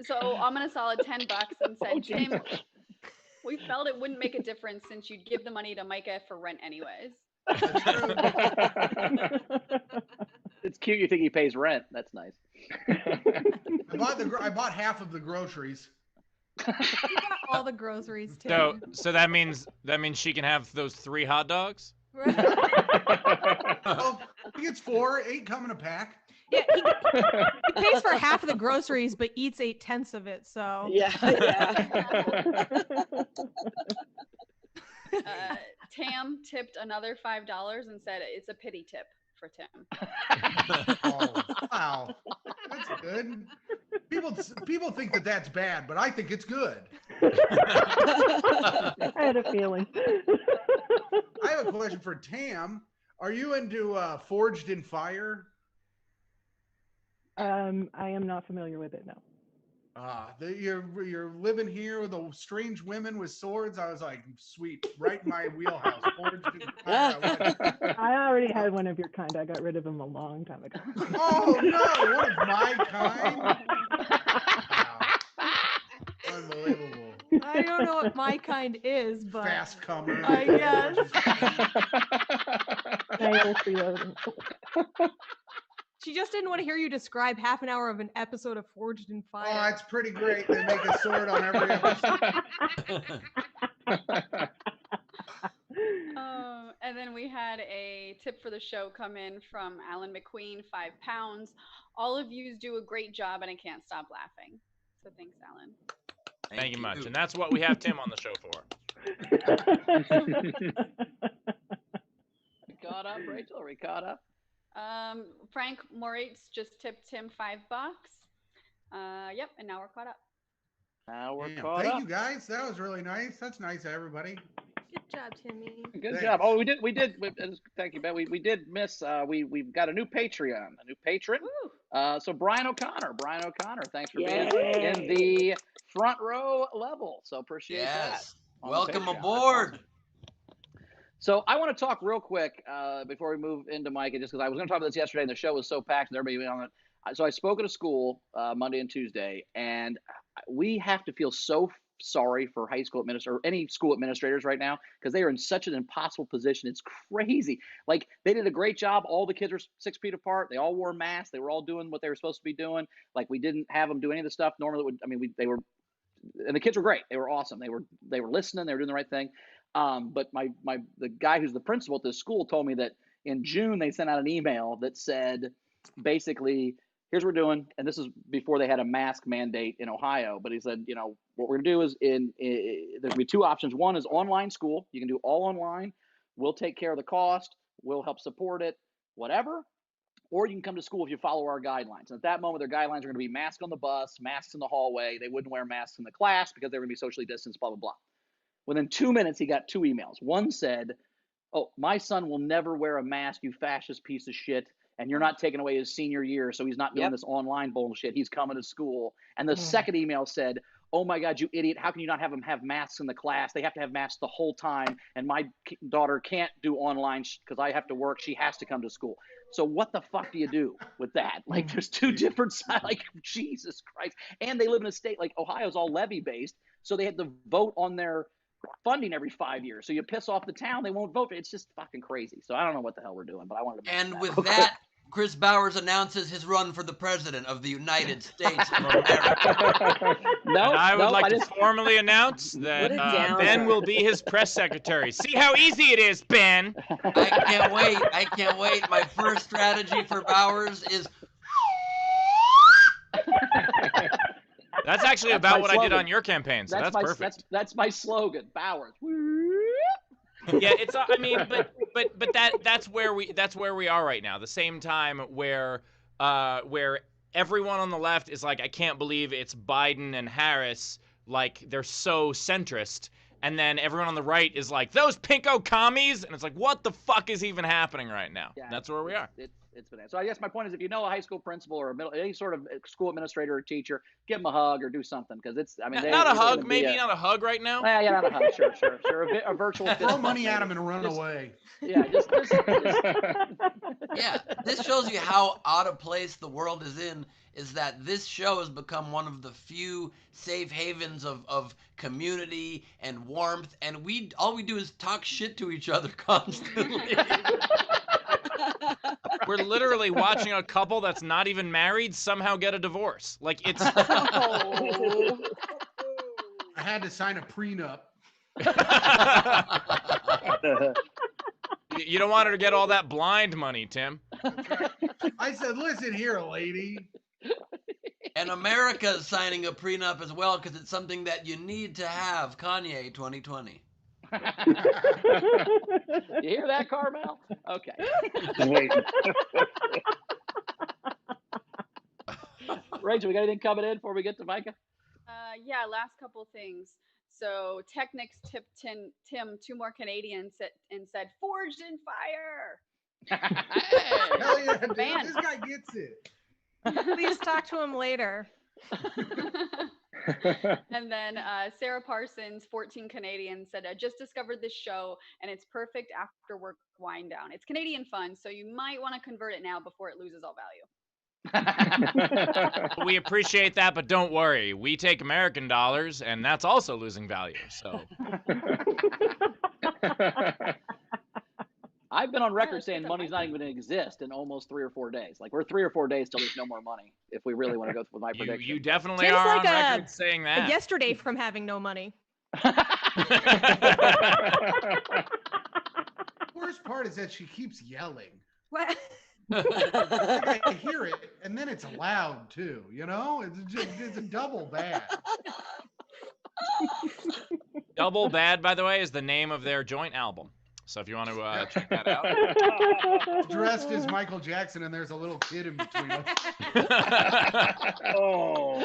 So Amina Sala, $10 and said, Tim, we felt it wouldn't make a difference since you'd give the money to Myka for rent anyways. It's cute. You think he pays rent? That's nice. I bought half of the groceries. You got all the groceries, Tim. So that means she can have those 3 hot dogs? Oh, he gets 4, 8 come in a pack. Yeah, he pays for half of the groceries, but eats 8/10 of it. So Yeah. Tam tipped another $5 and said it's a pity tip for Tim. Oh, wow, that's good. People think that that's bad, but I think it's good. I had a feeling. I have a question for Tam. Are you into Forged in Fire? I am not familiar with it, no. You're living here with the strange women with swords. I was like, sweet, right in my wheelhouse. Forged in Fire. I already had one of your kind. I got rid of him a long time ago. Oh no, one of my kind. Wow. Unbelievable. I don't know what my kind is, but Fast comer. I guess. Nails reloading. She just didn't want to hear you describe half an hour of an episode of Forged in Fire. Oh, it's pretty great. They make a sword on every episode. And then we had a tip for the show come in from Alan McQueen, £5. All of you do a great job, and I can't stop laughing. So thanks, Alan. Thank you much. And that's what we have Tim on the show for. Caught up, Rachel? Are we caught up? Frank Moritz just tipped Tim $5. Yep, and now we're caught up. Now we're caught up. Thank you guys. That was really nice. That's nice, everybody. Good job, Timmy. Good job. Oh, we did. Thank you, Ben. We did miss. We've got a new Patreon, a new patron. So Brian O'Connor, thanks for being in the front row level. So appreciate that. Welcome aboard. So I want to talk real quick before we move into Myka, just because I was going to talk about this yesterday, and the show was so packed and everybody on it. So I spoke at a school Monday and Tuesday, and we have to feel so sorry for high school administrators or any school administrators right now because they are in such an impossible position. It's crazy. Like, they did a great job. All the kids were 6 feet apart. They all wore masks. They were all doing what they were supposed to be doing. Like, we didn't have them do any of the stuff normally. They were, and the kids were great. They were awesome. They were listening. They were doing the right thing. But the guy who's the principal at this school told me that in June they sent out an email that said, basically, here's what we're doing, and this is before they had a mask mandate in Ohio. But he said, what we're gonna do is there's gonna be 2 options. One is online school. You can do all online. We'll take care of the cost. We'll help support it, whatever. Or you can come to school if you follow our guidelines. And at that moment, their guidelines are gonna be masks on the bus, masks in the hallway. They wouldn't wear masks in the class because they were gonna be socially distanced, blah, blah, blah. Within 2 minutes, he got 2 emails. One said, Oh, my son will never wear a mask, you fascist piece of shit. And you're not taking away his senior year, so he's not doing this online bullshit. He's coming to school. And the second email said, oh my God, you idiot. How can you not have them have masks in the class? They have to have masks the whole time. And my daughter can't do online because I have to work. She has to come to school. So what the fuck do you do with that? Like, there's two different sides. Like, Jesus Christ. And they live in a state like Ohio's all levy-based. So they had to vote on their funding every 5 years. So you piss off the town, they won't vote. It's just fucking crazy. So I don't know what the hell we're doing, but I wanted to mention And with real that, Chris Bowers announces his run for the president of the United States of America. I would like to formally announce that Ben will be his press secretary. See how easy it is, Ben. I can't wait. I can't wait. My first strategy for Bowers is... That's actually about what I did on your campaign, so that's perfect. That's my slogan, Bowers. Yeah, it's. I mean, but that's where we are right now. The same time where everyone on the left is like, I can't believe it's Biden and Harris. Like, they're so centrist. And then everyone on the right is like, those pinko commies, and it's like, what the fuck is even happening right now? Yeah, that's where we are. It's been. So I guess my point is, if you know a high school principal or any sort of school administrator or teacher, give them a hug or do something, because it's. I mean, not a hug, maybe not a hug right now. Yeah, not a hug. Sure. A virtual. Throw money at him and run away. Yeah, just Yeah, this shows you how out of place the world is in. Is that this show has become one of the few safe havens of community and warmth, and all we do is talk shit to each other constantly. We're literally watching a couple that's not even married somehow get a divorce. Like, it's... I had to sign a prenup. You don't want her to get all that blind money, Tim. I said, listen here, lady. And America is signing a prenup as well, because it's something that you need to have. Kanye 2020. You hear that, Carmel? Okay. Wait. Rachel, we got anything coming in before we get to Myka? Yeah, last couple things. So Technics tipped Tim 2 more Canadians and said, forged in fire. Hey. Hell yeah, dude. This guy gets it. Please talk to him later. And then Sarah Parsons, 14 Canadians, said, I just discovered this show and it's perfect after work wind down. It's Canadian fun, so you might want to convert it now before it loses all value. We appreciate that, but don't worry. We take American dollars, and that's also losing value. So I've been on record saying money's not even going to exist in almost 3 or 4 days. Like, we're 3 or 4 days till there's no more money, if we really want to go with my prediction. You definitely Tim's are like on record saying that. Yesterday from having no money. Worst part is that she keeps yelling. What? Like, I hear it, and then it's loud too. You know, it's a double bad. Double Bad, by the way, is the name of their joint album. So if you want to check that out. Dressed as Michael Jackson, and there's a little kid in between us. Oh.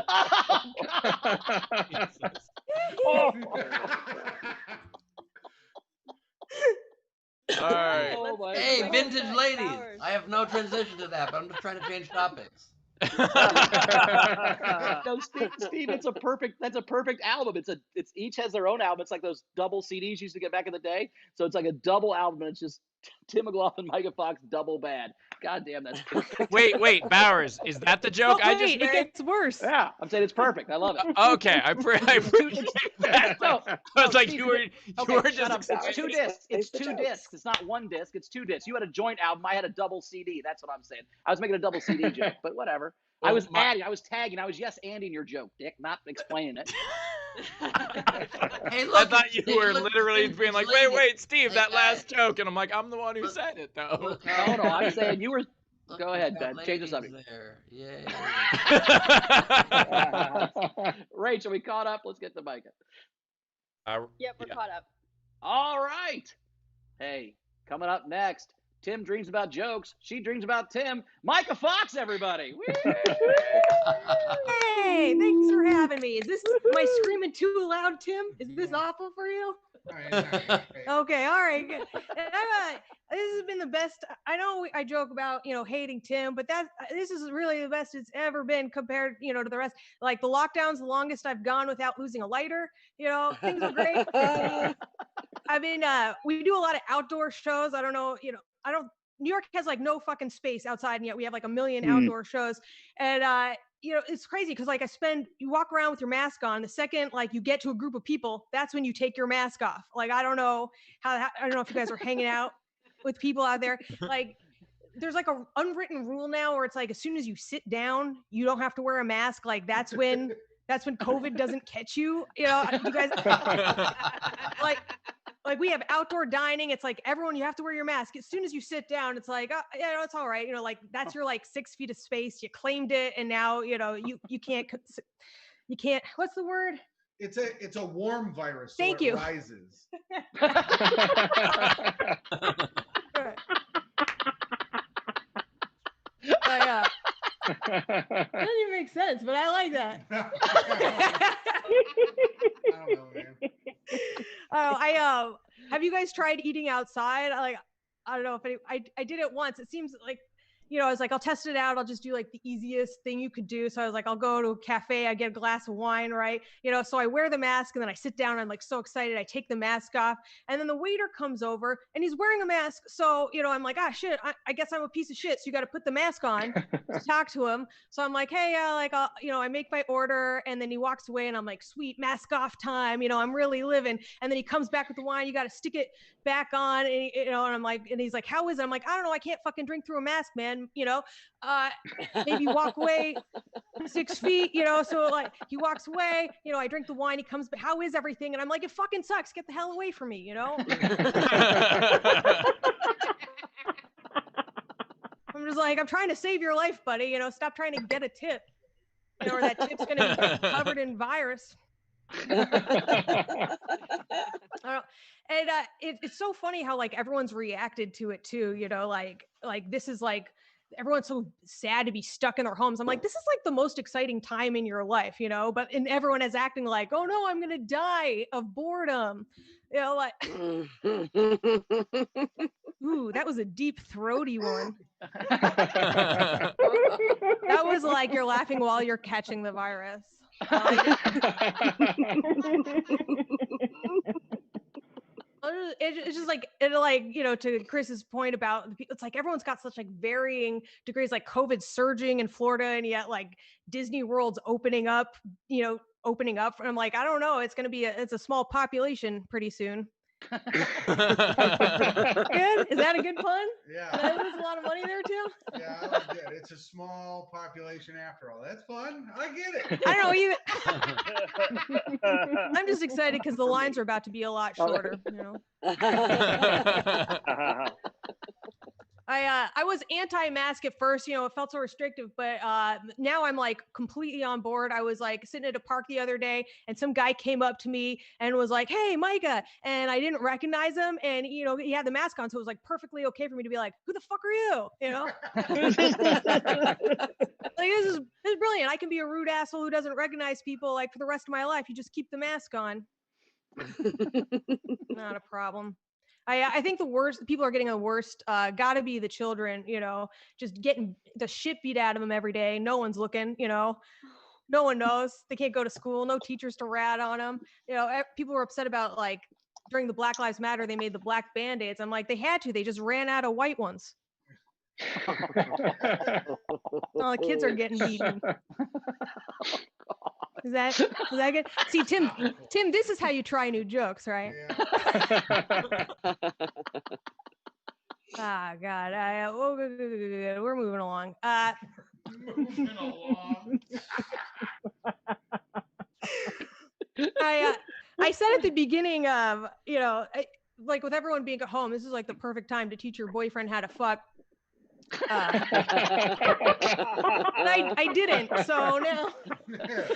All right. Oh, Hey, vintage ladies. I have no transition to that, but I'm just trying to change topics. No, Steve, that's a perfect album. It's each has their own album. It's like those double CDs you used to get back in the day. So it's like a double album, and it's just Tim McLaughlin, Myka Fox, Double Bad. God damn, that's perfect. Wait, Bowers, is that the joke I just made? It gets worse. Yeah, I'm saying it's perfect. I love it. Okay, I appreciate that. No, I was like, Steve, you were shut up. just It's 2 discs. It's 2 discs. It's not 1 disc. It's 2 discs. You had a joint album. I had a double CD. That's what I'm saying. I was making a double CD joke, but whatever. I was tagging. I was Andying your joke, Dick, not explaining it. Hey, look, I thought you were literally being like, wait, Steve, that last joke. And I'm like, I'm the one who said it, though. No, I'm saying you were. Go ahead, Ben. Change the subject. There. Yay. Rachel, we caught up. Let's get to Myka. Yep, we're caught up. All right. Hey, coming up next, Tim dreams about jokes. She dreams about Tim. Myka Fox, everybody. Hey, thanks for having me. Am I screaming too loud, Tim? Is this awful for you? Okay, all right, good. And this has been the best. I know I joke about, hating Tim, but this is really the best it's ever been compared, to the rest. Like the lockdown's the longest I've gone without losing a lighter. Things are great. We do a lot of outdoor shows. I don't know, New York has like no fucking space outside, and yet we have like a million outdoor shows. And it's crazy because like you walk around with your mask on. The second like you get to a group of people, that's when you take your mask off. Like I don't know I don't know if you guys are hanging out with people out there. Like there's like a unwritten rule now where it's like as soon as you sit down, you don't have to wear a mask. Like that's when COVID doesn't catch you. You guys like we have outdoor dining. It's like everyone, you have to wear your mask. As soon as you sit down, it's like, it's all right. Like that's your like 6 feet of space. You claimed it. And now, you can't, what's the word? It's a warm virus. So Thank you. It rises. That doesn't even make sense, but I like that. I don't know, man. Have you guys tried eating outside? I don't know if I did it once. It seems like, I was like, I'll test it out. I'll just do like the easiest thing you could do. So I was like, I'll go to a cafe. I get a glass of wine, right? So I wear the mask and then I sit down. I'm like so excited. I take the mask off and then the waiter comes over and he's wearing a mask. So, I'm like, shit, I guess I'm a piece of shit. So you got to put the mask on to talk to him. So I'm like, hey, I make my order and then he walks away and I'm like, sweet, mask off time. I'm really living. And then he comes back with the wine. You got to stick it back on. And, and I'm like, and he's like, how is it? I'm like, I don't know. I can't fucking drink through a mask, man. Maybe walk away 6 feet, so like he walks away, I drink the wine, he comes back, how is everything? And I'm like, it fucking sucks, get the hell away from me, I'm just like, I'm trying to save your life, buddy, stop trying to get a tip, or that tip's gonna be covered in virus. And it's so funny how like everyone's reacted to it too, like this is like everyone's so sad to be stuck in their homes. I'm like, this is like the most exciting time in your life, and everyone is acting like, oh no, I'm gonna die of boredom, like ooh, that was a deep throaty one. That was like you're laughing while you're catching the virus. It's just like to Chris's point about it's like everyone's got such like varying degrees, like COVID's surging in Florida and yet like Disney World's opening up and I'm like, I don't know, it's going to be it's a small population pretty soon. Good? Is that a good pun? Yeah. Did I lose a lot of money there too? Yeah, that was good. It's a small population after all. That's fun. I get it. I don't know. I'm just excited because the lines are about to be a lot shorter. I was anti-mask at first, it felt so restrictive, but now I'm like completely on board. I was like sitting at a park the other day and some guy came up to me and was like, hey, Myka. And I didn't recognize him. And, he had the mask on. So it was like perfectly okay for me to be like, who the fuck are you? Like, this is brilliant. I can be a rude asshole who doesn't recognize people like for the rest of my life. You just keep the mask on. Not a problem. I think the worst people are getting the worst. Gotta be the children, just getting the shit beat out of them every day. No one's looking, no one knows. They can't go to school. No teachers to rat on them. People were upset about like during the Black Lives Matter, they made the black Band-Aids. I'm like, they had to. They just ran out of white ones. All the kids are getting beaten. Is that good? See, Tim, this is how you try new jokes, right? Yeah. Ah, God. We're moving along. Moving along. I said at the beginning of, like with everyone being at home, this is like the perfect time to teach your boyfriend how to fuck. I didn't, so now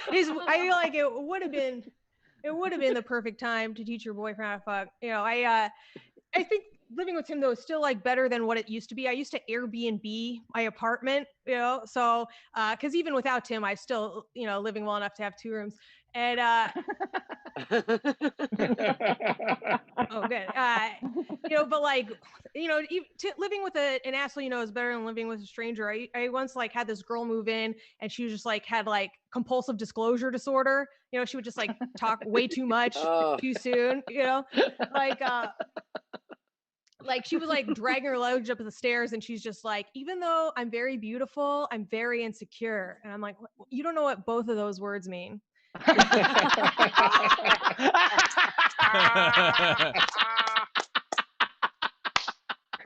I feel like it would have been the perfect time to teach your boyfriend how to fuck. I think living with him though is still like better than what it used to be. I used to Airbnb my apartment, so because even without Tim, I still living well enough to have 2 rooms. And oh, good. But like, living with an asshole, is better than living with a stranger. I once like had this girl move in, and she was just like had like compulsive disclosure disorder. She would just like talk way too much too soon. Like she was like dragging her luggage up the stairs, and she's just like, even though I'm very beautiful, I'm very insecure. And I'm like, you don't know what both of those words mean. All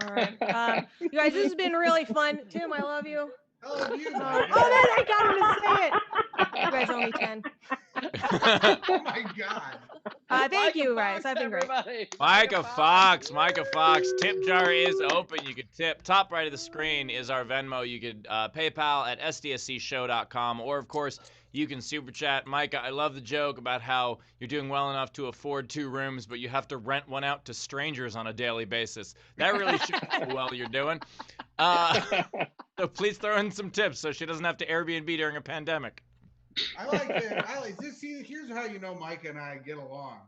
right. You guys, this has been really fun. Tim, I love you. I love you. I got him to say it. You guys owe me 10. Oh my God. Thank you, guys. I've been great. Myka Fox. Tip jar is open. You could tip. Top right of the screen is our Venmo. You could PayPal at sdscshow.com, or of course, you can super chat. Myka, I love the joke about how you're doing well enough to afford 2 rooms, but you have to rent one out to strangers on a daily basis. That really shows how well you're doing. So please throw in some tips so she doesn't have to Airbnb during a pandemic. I like this. See, here's how you know Myka and I get along.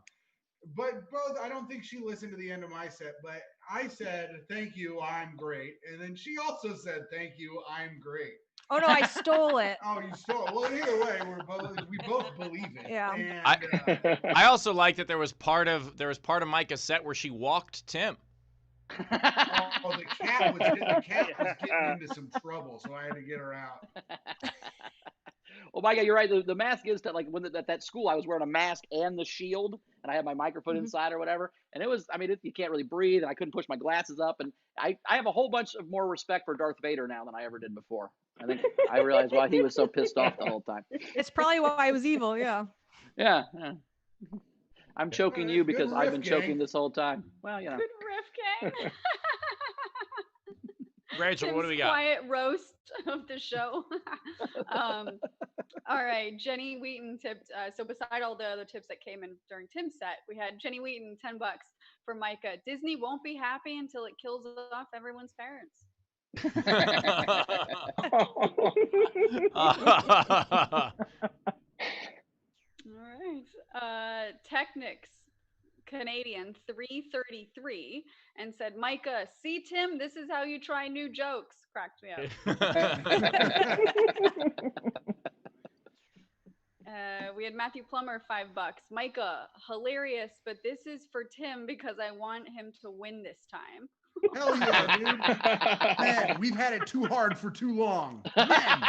But both, I don't think she listened to the end of my set, but I said, thank you, I'm great. And then she also said, thank you, I'm great. Oh no, I stole it. Oh, you stole it. Well, either way, we both believe it. Yeah. And, I also like that there was part of Myka's set where she walked Tim. The cat was getting into some trouble, so I had to get her out. Well, Myka, you're right. The mask is that, like, when at that school, I was wearing a mask and the shield, and I had my microphone inside or whatever. And it was, you can't really breathe, and I couldn't push my glasses up. And I have a whole bunch of more respect for Darth Vader now than I ever did before. I think I realized why he was so pissed off the whole time. It's probably why I was evil. Yeah. Yeah. I'm choking you because I've been choking this whole time. Well, Good riff, gang. Rachel, Tim's what do we got? Quiet roast of the show. All right, Jenny Wheaton tipped. So beside all the other tips that came in during Tim's set, we had Jenny Wheaton, $10 for Myka. Disney won't be happy until it kills off everyone's parents. All right. Technics Canadian 333 and said, Myka, see Tim, this is how you try new jokes. Cracked me up. We had Matthew Plummer, $5. Myka, hilarious, but this is for Tim because I want him to win this time. Hell yeah, dude. Man, we've had it too hard for too long. Man.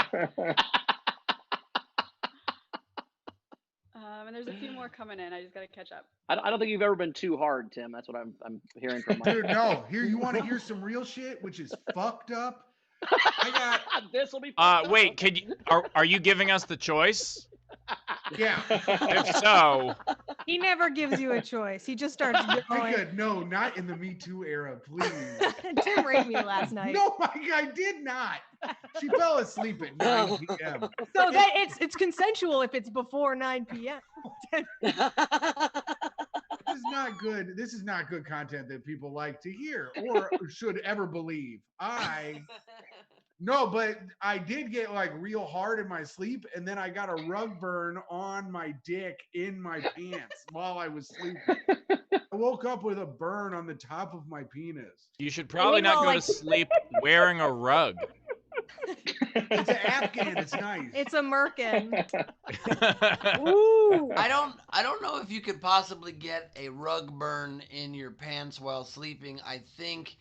And there's a few more coming in. I just got to catch up. I don't think you've ever been too hard, Tim. That's what I'm hearing from Myka. Dude, no. Here, you want to hear some real shit, which is fucked up? This will be. Wait, could you? Are you giving us the choice? Yeah. If so, he never gives you a choice. He just starts going. Myka, no, not in the Me Too era, please. Tim raped me last night. No, Myka, I did not. She fell asleep at 9 p.m. So that it's consensual if it's before 9 p.m. This is not good. This is not good content that people like to hear or should ever believe. No, but I did get like real hard in my sleep, and then I got a rug burn on my dick in my pants while I was sleeping. I woke up with a burn on the top of my penis. You should probably not go to sleep wearing a rug. It's an Afghan. It's nice. It's a merkin. Ooh. I don't know if you could possibly get a rug burn in your pants while sleeping. I think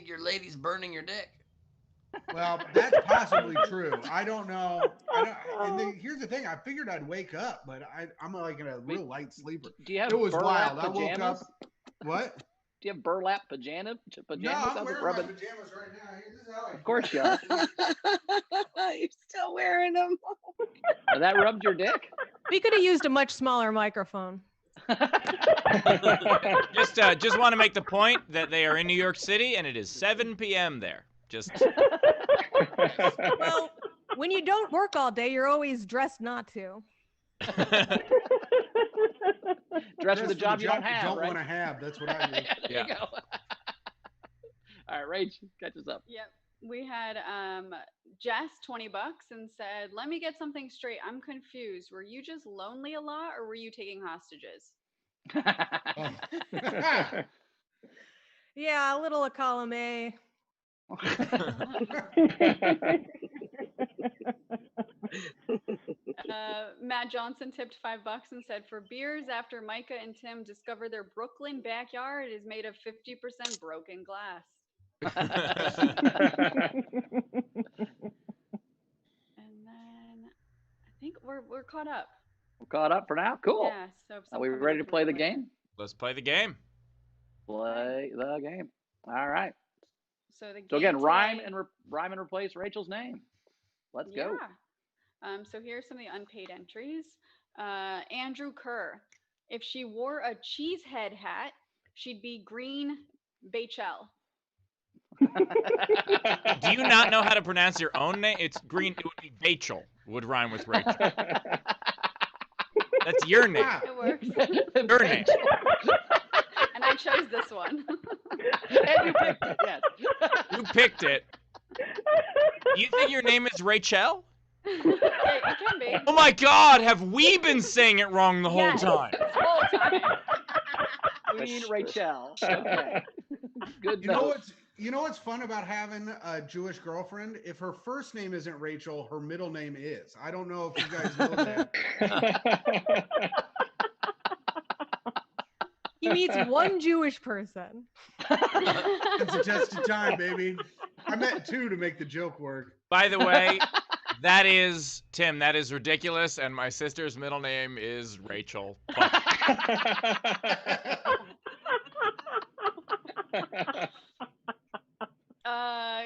your lady's burning your dick. Well, that's possibly true. I don't know. Here's the thing. I figured I'd wake up, but I'm like in a real light sleeper. Do you have it was burlap wild. pajamas? I woke up. What? Do you have burlap pajamas? No, I'm wearing my pajamas right now. This is how I of course you are. You're still wearing them. And that rubbed your dick? We could have used a much smaller microphone. Just want to make the point that they are in New York City and it is 7 p.m. there. Just. Well, when you don't work all day, you're always dressed not to. dress for the job you don't have. Don't right? want to have. That's what I mean. There you go. All right, Rach, catch us up. Yep. We had Jess, $20, and said, "Let me get something straight. I'm confused. Were you just lonely a lot, or were you taking hostages?" Yeah, a little of column A. Matt Johnson tipped $5 and said, "For beers after Myka and Tim discover their Brooklyn backyard is made of 50% broken glass." And then I think we're caught up. We're caught up for now. Cool. Yeah. So are we ready to play the game? Let's play the game. Play the game. All right. So again, today, rhyme and replace Rachel's name. Let's go. So here's some of the unpaid entries. Andrew Kerr. If she wore a cheesehead hat, she'd be Green Bachel. Do you not know how to pronounce your own name? It's green. It would be Bachel. Would rhyme with Rachel. That's your name. It works. Your name. And I chose this one. And you picked it, yes. You picked it. You think your name is Rachel? Yeah, it can be. Oh my God! Have we been saying it wrong the whole time? The whole time. Queen Rachel. Okay. Good. You know what's fun about having a Jewish girlfriend? If her first name isn't Rachel, her middle name is. I don't know if you guys know that. He meets one Jewish person. It's a test of time, baby. I met two to make the joke work. By the way, that is Tim. That is ridiculous, and my sister's middle name is Rachel.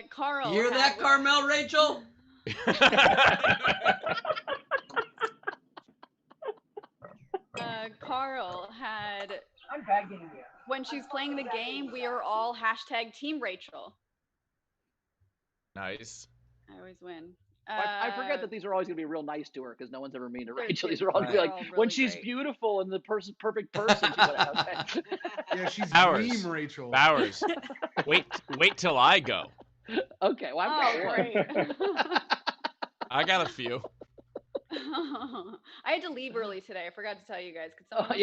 Carl. You hear that, Carmel Rachel? Carl had. I'm begging you. When she's playing the game, we are all hashtag Team Rachel. Nice. I always win. I forget that these are always going to be real nice to her because no one's ever mean to They're Rachel. cute. These are all going to be like, They're all when really she's great. beautiful and the perfect person. She's like, okay. Yeah, she's Hours. dream Rachel. Bowers. Wait till I go. Okay, well, I've got one. Great. I got a few. I had to leave early today. I forgot to tell you guys. Could someone else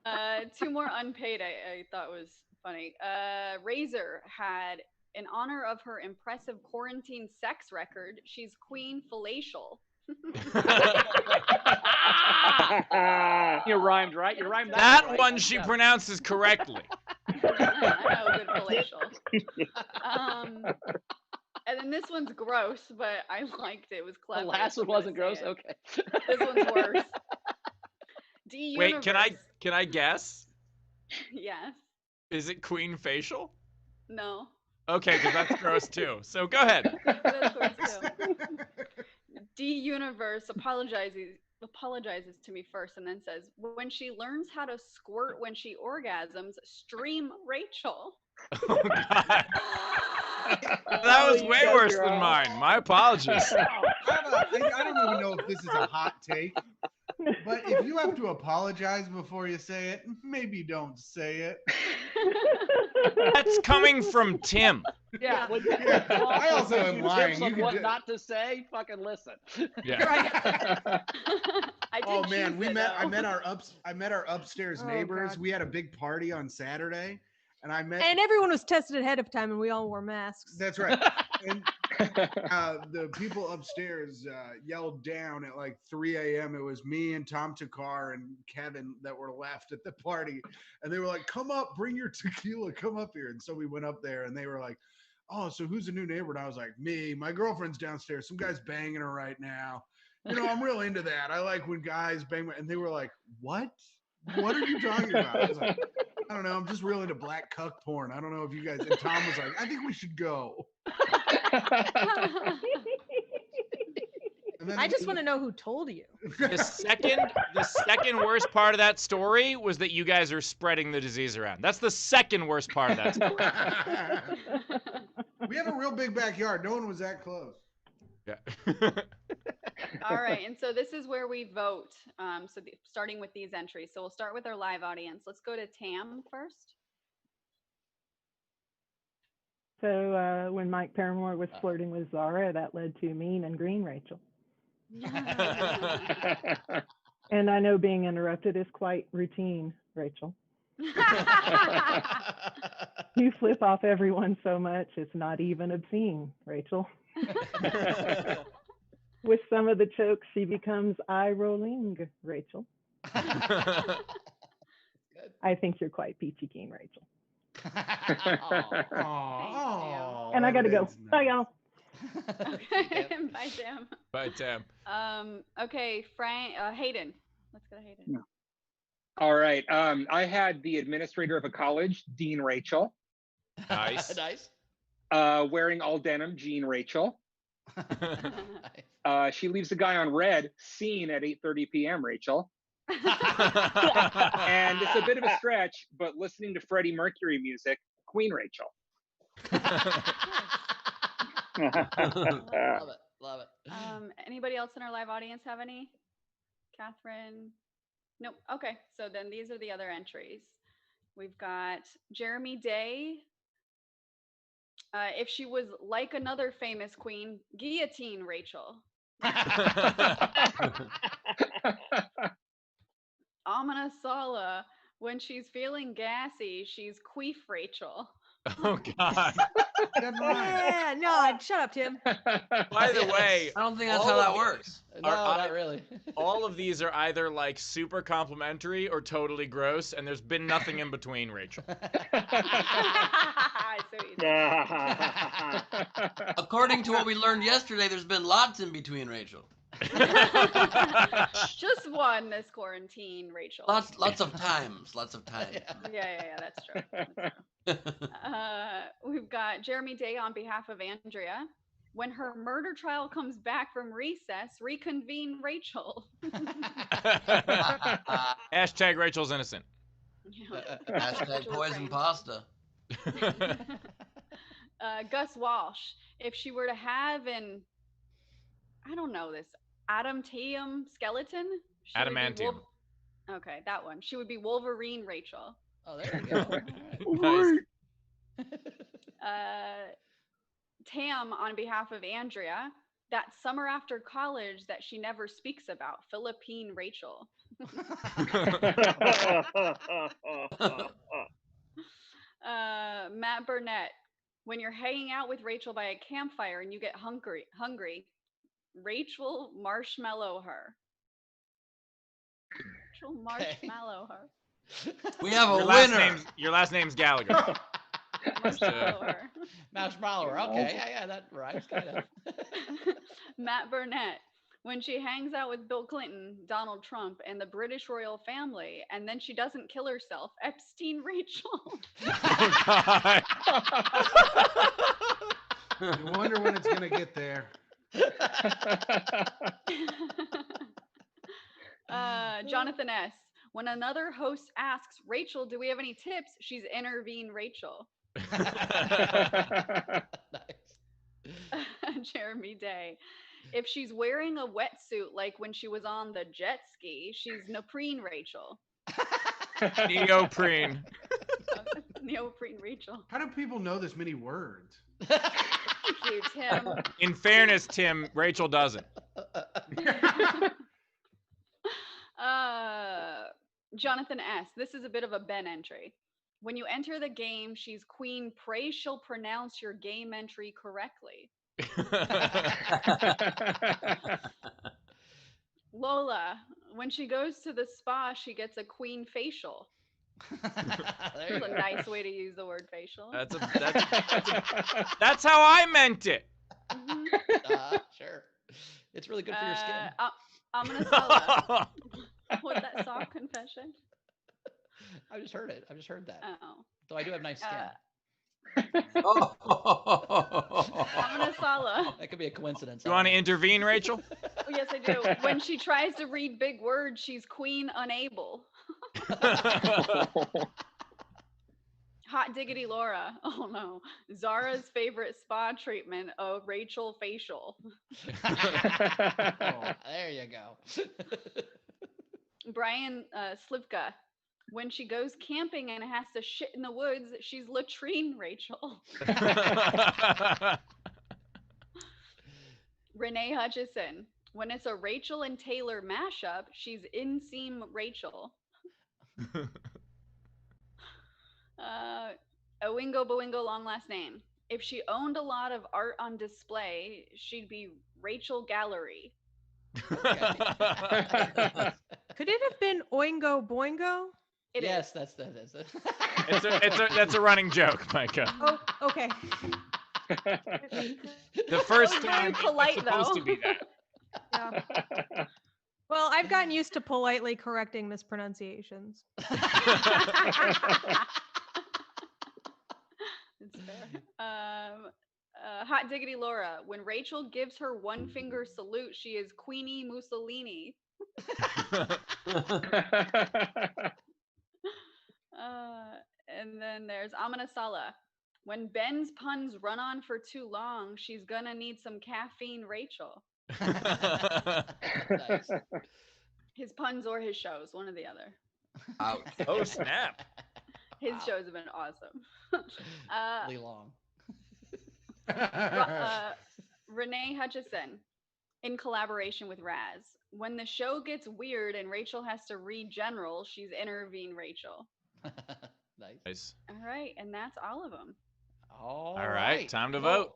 Yeah. two more unpaid I thought was funny. Razor had, in honor of her impressive quarantine sex record, she's Queen Fallacial. You rhymed, right? You rhymed That right? one she pronounces correctly. I know, good fallacial. And then this one's gross, but I liked it. It was clever. The last one wasn't gross? Okay. This one's worse. Wait, can I guess? Yes. Is it Queen Facial? No. Okay, because that's gross too. So go ahead. That's gross too. D Universe apologizes to me first and then says, "When she learns how to squirt when she orgasms, stream Rachel." Oh God. That was way worse than mine. My apologies. I don't even know if this is a hot take, but if you have to apologize before you say it, maybe don't say it. That's coming from Tim. Yeah. I also am lying. You what not to say? Fucking listen. Yeah. Oh man, I met our upstairs neighbors. God. We had a big party on Saturday, and and everyone was tested ahead of time, and we all wore masks. That's right. And the people upstairs yelled down at like 3 a.m. It was me and Tom Takar and Kevin that were left at the party, and they were like, "Come up, bring your tequila, come up here." And so we went up there, and they were like, "Oh, so who's the new neighbor?" And I was like, "Me. My girlfriend's downstairs. Some guy's banging her right now. You know, I'm real into that. I like when guys bang." And they were like, "What? What are you talking about?" I was like, "I don't know. I'm just real into black cuck porn. I don't know if you guys." And Tom was like, "I think we should go." I just want to know who told you. The second worst part of that story was that you guys are spreading the disease around. That's the second worst part of that story. We have a real big backyard. No one was that close. Yeah. All right, and so this is where we vote. Starting with these entries. So we'll start with our live audience. Let's go to Tam first. So when Mike Paramore was flirting with Zara, that led to Mean and Green Rachel. And I know being interrupted is quite routine, Rachel. You flip off everyone so much, it's not even obscene, Rachel. With some of the jokes, she becomes eye-rolling, Rachel. I think you're quite peachy keen, Rachel. Oh, and I gotta go. Bye, y'all. Okay, bye, Tam. Bye, Tam. Okay, Frank, Hayden. Let's go to Hayden. No. All right. I had the administrator of a college, Dean Rachel. Nice. Nice. Wearing all denim, Jean Rachel. She leaves a guy on red, seen at 8:30 p.m., Rachel. And it's a bit of a stretch, but listening to Freddie Mercury music, Queen Rachel. Love it. Anybody else in our live audience have any? Catherine? Nope. Okay, so then these are the other entries. We've got Jeremy Day. If she was like another famous queen, guillotine Rachel. Amina Sala. When she's feeling gassy, she's queef Rachel. Oh God. Yeah, no, shut up, Tim. By the way, I don't think that's how that works. No, not really. All of these are either like super complimentary or totally gross, and there's been nothing in between, Rachel. According to what we learned yesterday, there's been lots in between, Rachel. Just one this quarantine, Rachel. Lots of times. Yeah, that's true. We've got Jeremy Day on behalf of Andrea. When her murder trial comes back from recess, reconvene Rachel. Hashtag Rachel's innocent. Hashtag poison pasta. Gus Walsh. If she were to have an, I don't know this, adamantium skeleton? Adamantium. Okay, that one. She would be Wolverine Rachel. Oh, there you go. Nice. Tam on behalf of Andrea. That summer after college that she never speaks about, Philippine Rachel. Matt Burnett. When you're hanging out with Rachel by a campfire and you get hungry, Rachel marshmallow her. Rachel marshmallow her. We have a winner. Your last name's Gallagher. Marshmallow her. Marshmallow. Okay, yeah, that rhymes kind of. Matt Burnett. When she hangs out with Bill Clinton, Donald Trump, and the British royal family, and then she doesn't kill herself, Epstein Rachel. You wonder when it's gonna get there. Jonathan S. When another host asks, Rachel, do we have any tips? She's intervene Rachel. Nice. Jeremy Day. If she's wearing a wetsuit like when she was on the jet ski, she's neoprene Rachel. Neoprene. Neoprene Rachel. How do people know this many words? Thank you, Tim. In fairness, Tim, Rachel doesn't. Jonathan S. This is a bit of a Ben entry. When you enter the game, she's queen. Pray she'll pronounce your game entry correctly. Lola, when she goes to the spa, she gets a queen facial. That's a nice way to use the word facial. That's how I meant it. Sure. It's really good for your skin. I'm gonna sell it. What's that soft confession? I just heard it. I just heard that. Oh. Though I do have nice skin. Amina Sala. That could be a coincidence. You want to intervene, Rachel? Oh, yes, I do. When she tries to read big words, she's queen unable. Hot diggity Laura. Oh no. Zara's favorite spa treatment, a Rachel facial. There you go. Brian Slivka. When she goes camping and has to shit in the woods, she's latrine Rachel. Renee Hutchison. When it's a Rachel and Taylor mashup, she's inseam Rachel. Owingo Boingo, long last name. If she owned a lot of art on display, she'd be Rachel Gallery. Okay. Could it have been Oingo Boingo? Yes, that's That's a running joke, Myka. Oh, okay. The first That was very time polite, it's supposed to though. be that. Yeah. Well, I've gotten used to politely correcting mispronunciations. It's fair. Hot diggity Laura. When Rachel gives her one finger salute, she is Queenie Mussolini. And then there's Amina Sala. When Ben's puns run on for too long, she's gonna need some caffeine, Rachel. Nice. His puns or his shows, one or the other. Ouch. Oh, snap. His shows have been awesome. Really long. Renee Hutchison, in collaboration with Raz. When the show gets weird and Rachel has to read general, she's intervene Rachel. Nice. All right, and that's all of them. All right, time to vote.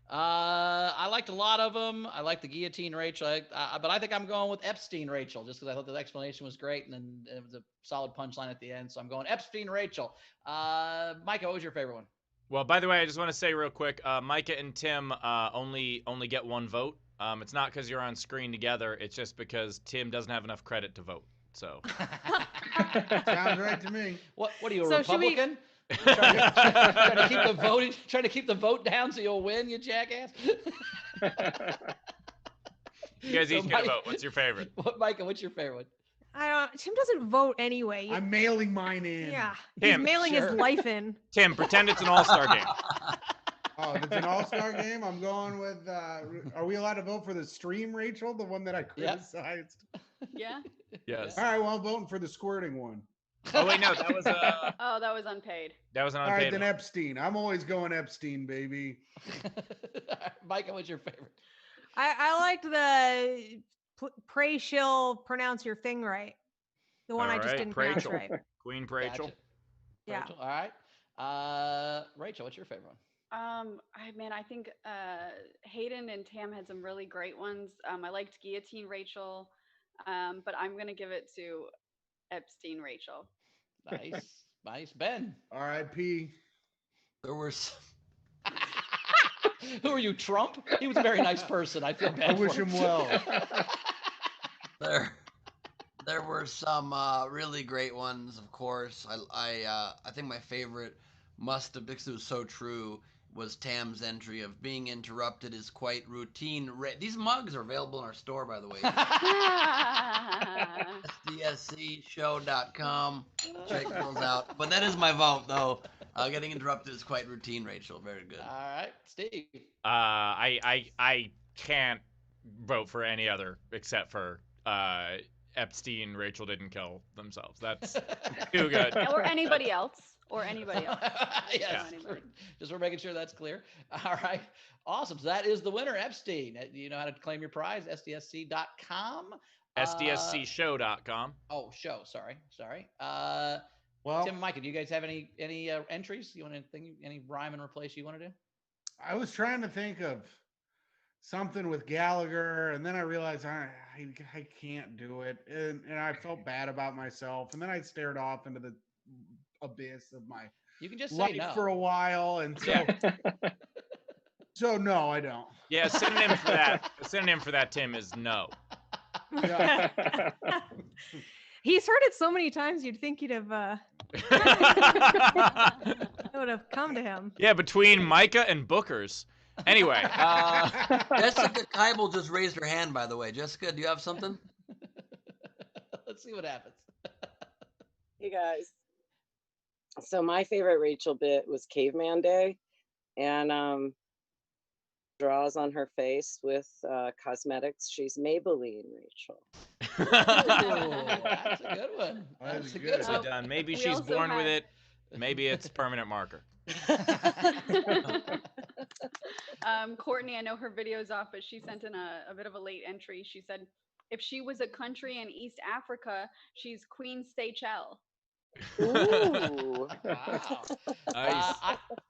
I liked a lot of them. I like the guillotine Rachel, but I think I'm going with Epstein Rachel, just because I thought the explanation was great, and then it was a solid punchline at the end. So I'm going Epstein Rachel. Myka, what was your favorite one? Well, by the way, I just want to say real quick, Myka and Tim only get one vote. It's not because you're on screen together. It's just because Tim doesn't have enough credit to vote. So Sounds right to me. What are you, a So Republican? Trying to keep the vote down so you'll win, you jackass. you guys each get a vote. What's your favorite? Myka, what's your favorite one? Tim doesn't vote anyway. I'm mailing mine in. Yeah, Tim, he's mailing his life in. Tim, pretend it's an all-star game. Oh, it's an all-star game. I'm going with. Are we allowed to vote for the stream, Rachel? The one that I criticized. Yeah. Yes. All right. Well, I'm voting for the squirting one. Oh wait, no, that was Oh, that was unpaid. that was an All right, unpaid then one. Epstein. I'm always going Epstein, baby. Myka, what's your favorite? I liked the pray shill pronounce your thing right. The one I just didn't pronounce Prachel. right. Queen Prachel. Gotcha. Yeah. Rachel, all right. Rachel, what's your favorite one? I think Hayden and Tam had some really great ones. I liked Guillotine Rachel, but I'm gonna give it to Epstein Rachel. Nice. Ben. R.I.P. There were Who are you, Trump? He was a very nice person. I feel bad. I wish for him well. There were some really great ones, of course. I think my favorite must have, because it was so true, was Tam's entry of being interrupted is quite routine. These mugs are available in our store, by the way. SDSCshow.com. Check those out. But that is my vote, though. Getting interrupted is quite routine, Rachel. Very good. All right, Steve. I can't vote for any other except for Epstein. Rachel didn't kill themselves. That's too good. Or anybody else. Yes. Just for making sure that's clear. All right. Awesome. So that is the winner, Epstein. You know how to claim your prize, SDSC.com. SDSCshow.com. Oh, show. Sorry. Well, Tim and Myka, do you guys have any entries? You want anything, any rhyme and replace you want to do? I was trying to think of something with Gallagher, and then I realized I can't do it, and I felt bad about myself, and then I stared off into the abyss of my You can just say life no. for a while, and so so no, I don't. Yeah, a synonym for that, Tim, is no. Yeah. He's heard it so many times. You'd think he'd have. It would have come to him. Yeah, between Myka and Booker's. Anyway, Jessica Keibel just raised her hand, by the way. Jessica, do you have something? Let's see what happens. Hey guys. So my favorite Rachel bit was Caveman Day, and draws on her face with cosmetics. She's Maybelline Rachel. That's a good one. That's a good one. Done. Maybe We she's also born with had- it. Maybe it's permanent marker. Courtney, I know her video's off, but she sent in a bit of a late entry. She said, if she was a country in East Africa, she's Queen Seychelles. Ooh. Wow. Nice.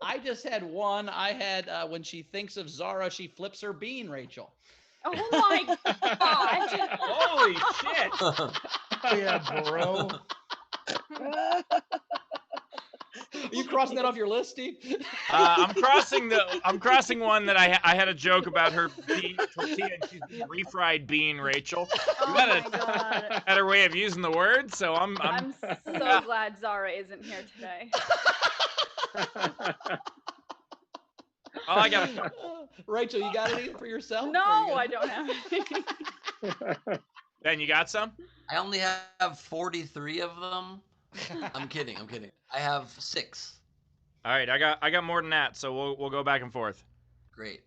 I just had one. I had when she thinks of Zara, she flips her bean, Rachel. Oh my God. Holy shit. Yeah, bro. Are you crossing that off your list, Steve? I'm crossing one that I had a joke about her being tortilla and she's being refried bean, Rachel. Oh You my got God. a better way of using the word, so I'm so glad Zara isn't here today. Oh, I got Rachel, you got anything for yourself? No, I don't have anything. Ben, you got some? I only have 43 of them. I'm kidding. I have 6. All right, I got more than that, so we'll go back and forth. Great.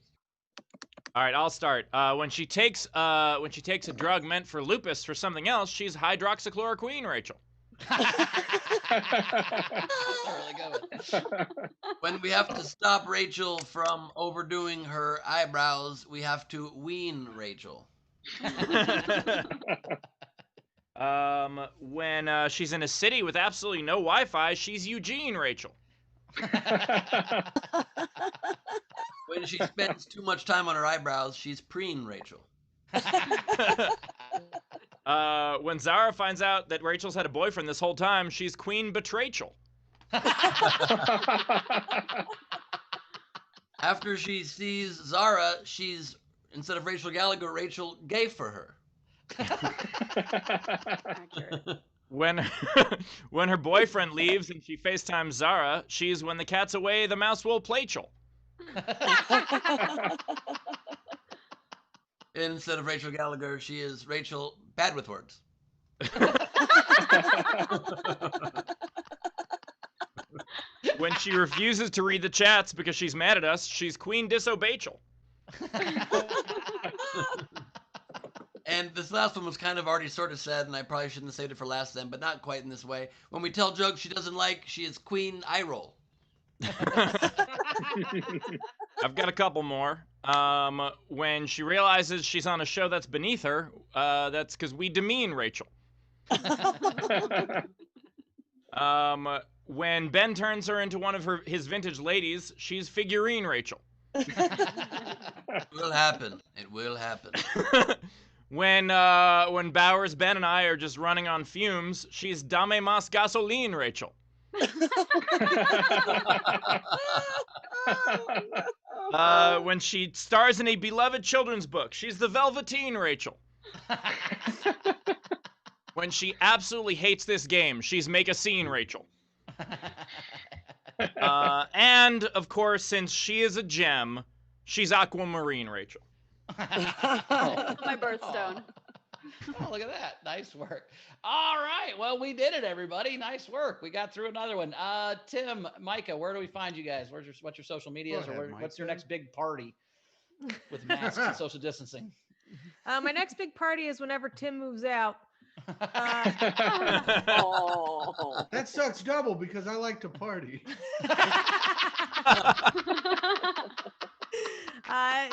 All right, I'll start. When she takes a drug meant for lupus for something else, she's hydroxychloroquine, Rachel. Really good. When we have to stop Rachel from overdoing her eyebrows, we have to wean Rachel. When she's in a city with absolutely no Wi-Fi, she's Eugene, Rachel. When she spends too much time on her eyebrows, she's preen Rachel. When Zara finds out that Rachel's had a boyfriend this whole time, she's Queen Betraychel. After she sees Zara, she's, instead of Rachel Gallagher, Rachel gay for her. Accurate. When her boyfriend leaves and she FaceTimes Zara, she's when the cat's away, the mouse will playchel. Instead of Rachel Gallagher, she is Rachel bad with words. When she refuses to read the chats because she's mad at us, she's Queen Disobeychel. And this last one was kind of already sort of said, and I probably shouldn't have saved it for last then, but not quite in this way. When we tell jokes she doesn't like, she is Queen Eye Roll. I've got a couple more. When she realizes she's on a show that's beneath her, that's because we demean Rachel. When Ben turns her into one of his vintage ladies, she's figurine Rachel. It will happen. It will happen. When Bowers, Ben, and I are just running on fumes, she's Dame Mas Gasoline Rachel. When she stars in a beloved children's book, she's the Velveteen Rachel. When she absolutely hates this game, she's Make a Scene Rachel. And, of course, since she is a gem, she's Aquamarine Rachel. My birthstone. Oh, look at that. Nice work. All right. Well, we did it, everybody. Nice work. We got through another one. Tim, Myka, where do we find you guys? What's your social medias, or what's your next big party with masks and social distancing? My next big party is whenever Tim moves out. Oh. That sucks double because I like to party.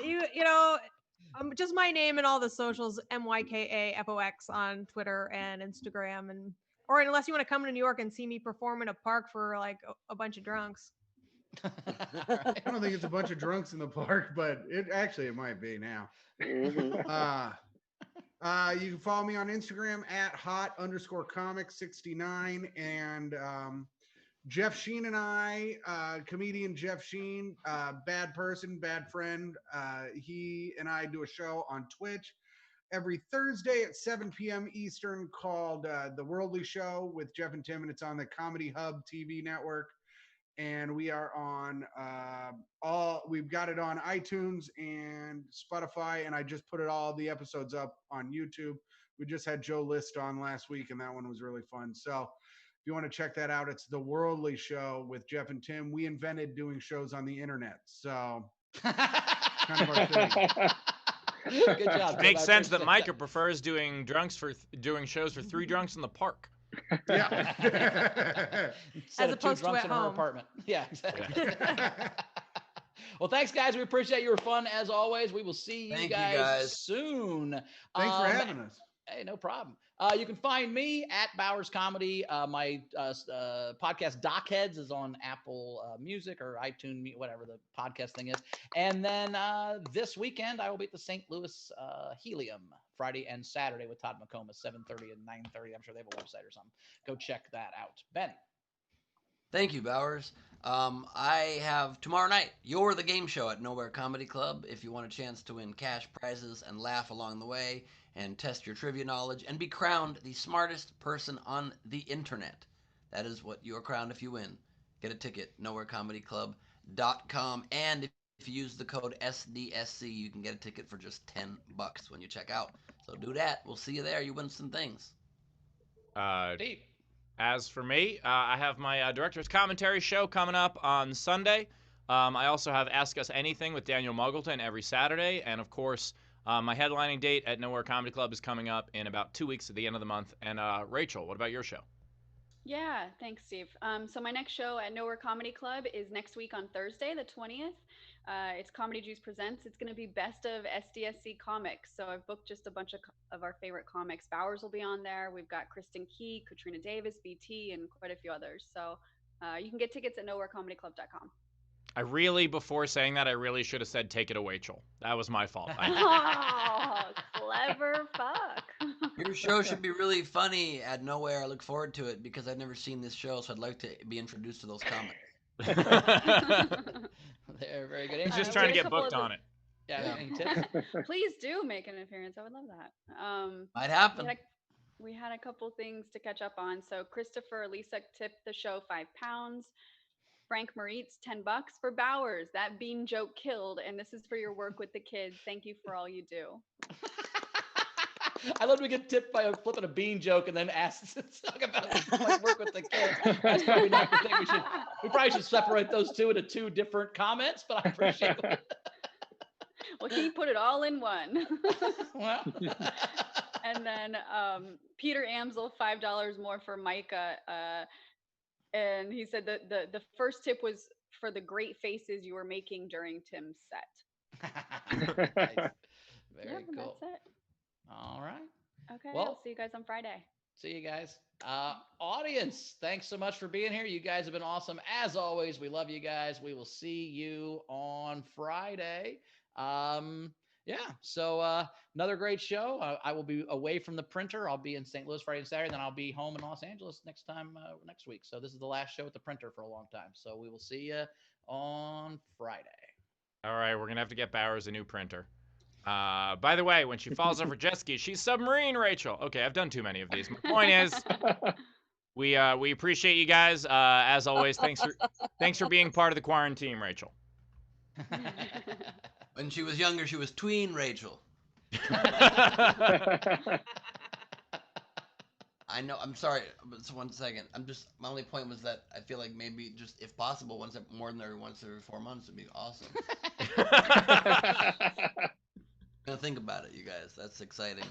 You know, just my name and all the socials, MYKAFOX on Twitter and Instagram, or unless you want to come to New York and see me perform in a park for like a bunch of drunks. I don't think it's a bunch of drunks in the park, but it might be now. Mhm. You can follow me on Instagram at hot_comic69, and Jeff Sheen and I, comedian Jeff Sheen, bad person, bad friend. He and I do a show on Twitch every Thursday at 7 p.m. Eastern called The Worldly Show with Jeff and Tim, and it's on the Comedy Hub TV network. And we are on we've got it on iTunes and Spotify, and I just put all the episodes up on YouTube. We just had Joe List on last week, and that one was really fun. So If you want to check that out, it's The Worldly Show with Jeff and Tim. We invented doing shows on the internet, so kind of our thing. Good job. It makes sense that Myka prefers doing shows for 3 drunks in the park. Yeah. Instead As of 2 opposed to drunks at in her home. apartment. Yeah, exactly. Well, thanks, guys. We appreciate you. Were fun as always. We will see you guys soon. Thanks for having us. Hey, no problem. You can find me at Bowers Comedy. My podcast Dockheads is on Apple Music or iTunes, whatever the podcast thing is. And then this weekend, I will be at the St. Louis Helium Friday and Saturday with Todd McComas, 7:30 and 9:30. I'm sure they have a website or something. Go check that out. Ben. Thank you, Bowers. I have tomorrow night, You're the Game Show at Nowhere Comedy Club. If you want a chance to win cash prizes and laugh along the way and test your trivia knowledge and be crowned the smartest person on the internet. That is what you are crowned if you win. Get a ticket, nowherecomedyclub.com. And if you use the code SDSC, you can get a ticket for just $10 when you check out. So do that. We'll see you there. You win some things. Steve. As for me, I have my director's commentary show coming up on Sunday. I also have Ask Us Anything with Daniel Muggleton every Saturday. And, of course, my headlining date at Nowhere Comedy Club is coming up in about 2 weeks at the end of the month. And, Rachel, what about your show? Yeah, thanks, Steve. So my next show at Nowhere Comedy Club is next week on Thursday, the 20th. It's Comedy Juice Presents. It's going to be best of SDSC comics. So I've booked just a bunch of our favorite comics. Bowers will be on there. We've got Kristen Key, Katrina Davis, BT, and quite a few others. So you can get tickets at nowherecomedyclub.com. Before saying that, I really should have said, take it away, Rachel. That was my fault. Oh, clever fuck. Your show should be really funny at Nowhere. I look forward to it because I've never seen this show, so I'd like to be introduced to those comics. They're very good. He's just trying to get booked on it. Yeah. Please do make an appearance. I would love that. Might happen. We had a couple things to catch up on. So Christopher Lisa tipped the show £5. Frank Moritz, $10 for Bowers. That bean joke killed, and this is for your work with the kids. Thank you for all you do. I love to get tipped by flipping a bean joke and then asked to talk about like work with the kids. That's probably not the thing. We probably should separate those two into 2 different comments, but I appreciate it. Well, he put it all in one. Well. And then Peter Amsel, $5 more for Myka. And he said that the first tip was for the great faces you were making during Tim's set. Nice. Very cool. That's it. All right. Okay. Well, I'll see you guys on Friday. See you guys. Audience, thanks so much for being here. You guys have been awesome. As always, we love you guys. We will see you on Friday. So another great show. I will be away from the printer. I'll be in St. Louis Friday and Saturday, then I'll be home in Los Angeles next week. So this is the last show at the printer for a long time. So we will see you on Friday. All right, we're going to have to get Bowers a new printer. By the way, when she falls off her jet ski, she's submarine, Rachel. Okay, I've done too many of these. My point is, we appreciate you guys. As always, thanks for being part of the quarantine, Rachel. When she was younger, she was tween Rachel. I know. I'm sorry. But 1 second. My only point was that I feel like maybe just if possible, once every 4 months would be awesome. Gonna think about it, you guys. That's exciting.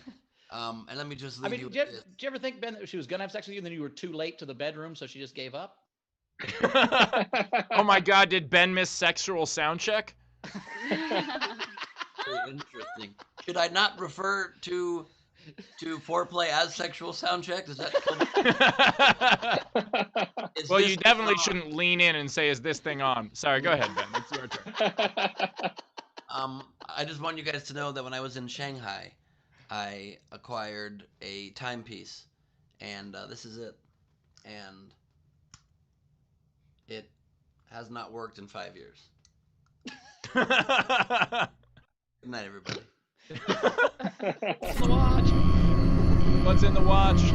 And let me just leave you with this. Did you ever think, Ben, that she was gonna have sex with you and then you were too late to the bedroom, so she just gave up? Oh my God! Did Ben miss sexual sound check? Very interesting. Should I not refer to foreplay as sexual sound check? Is that? Well, you definitely shouldn't lean in and say, "Is this thing on?" Sorry, go ahead, Ben. It's your turn. I just want you guys to know that when I was in Shanghai, I acquired a timepiece, and this is it. And it has not worked in 5 years. Good night, everybody. What's the watch? What's in the watch?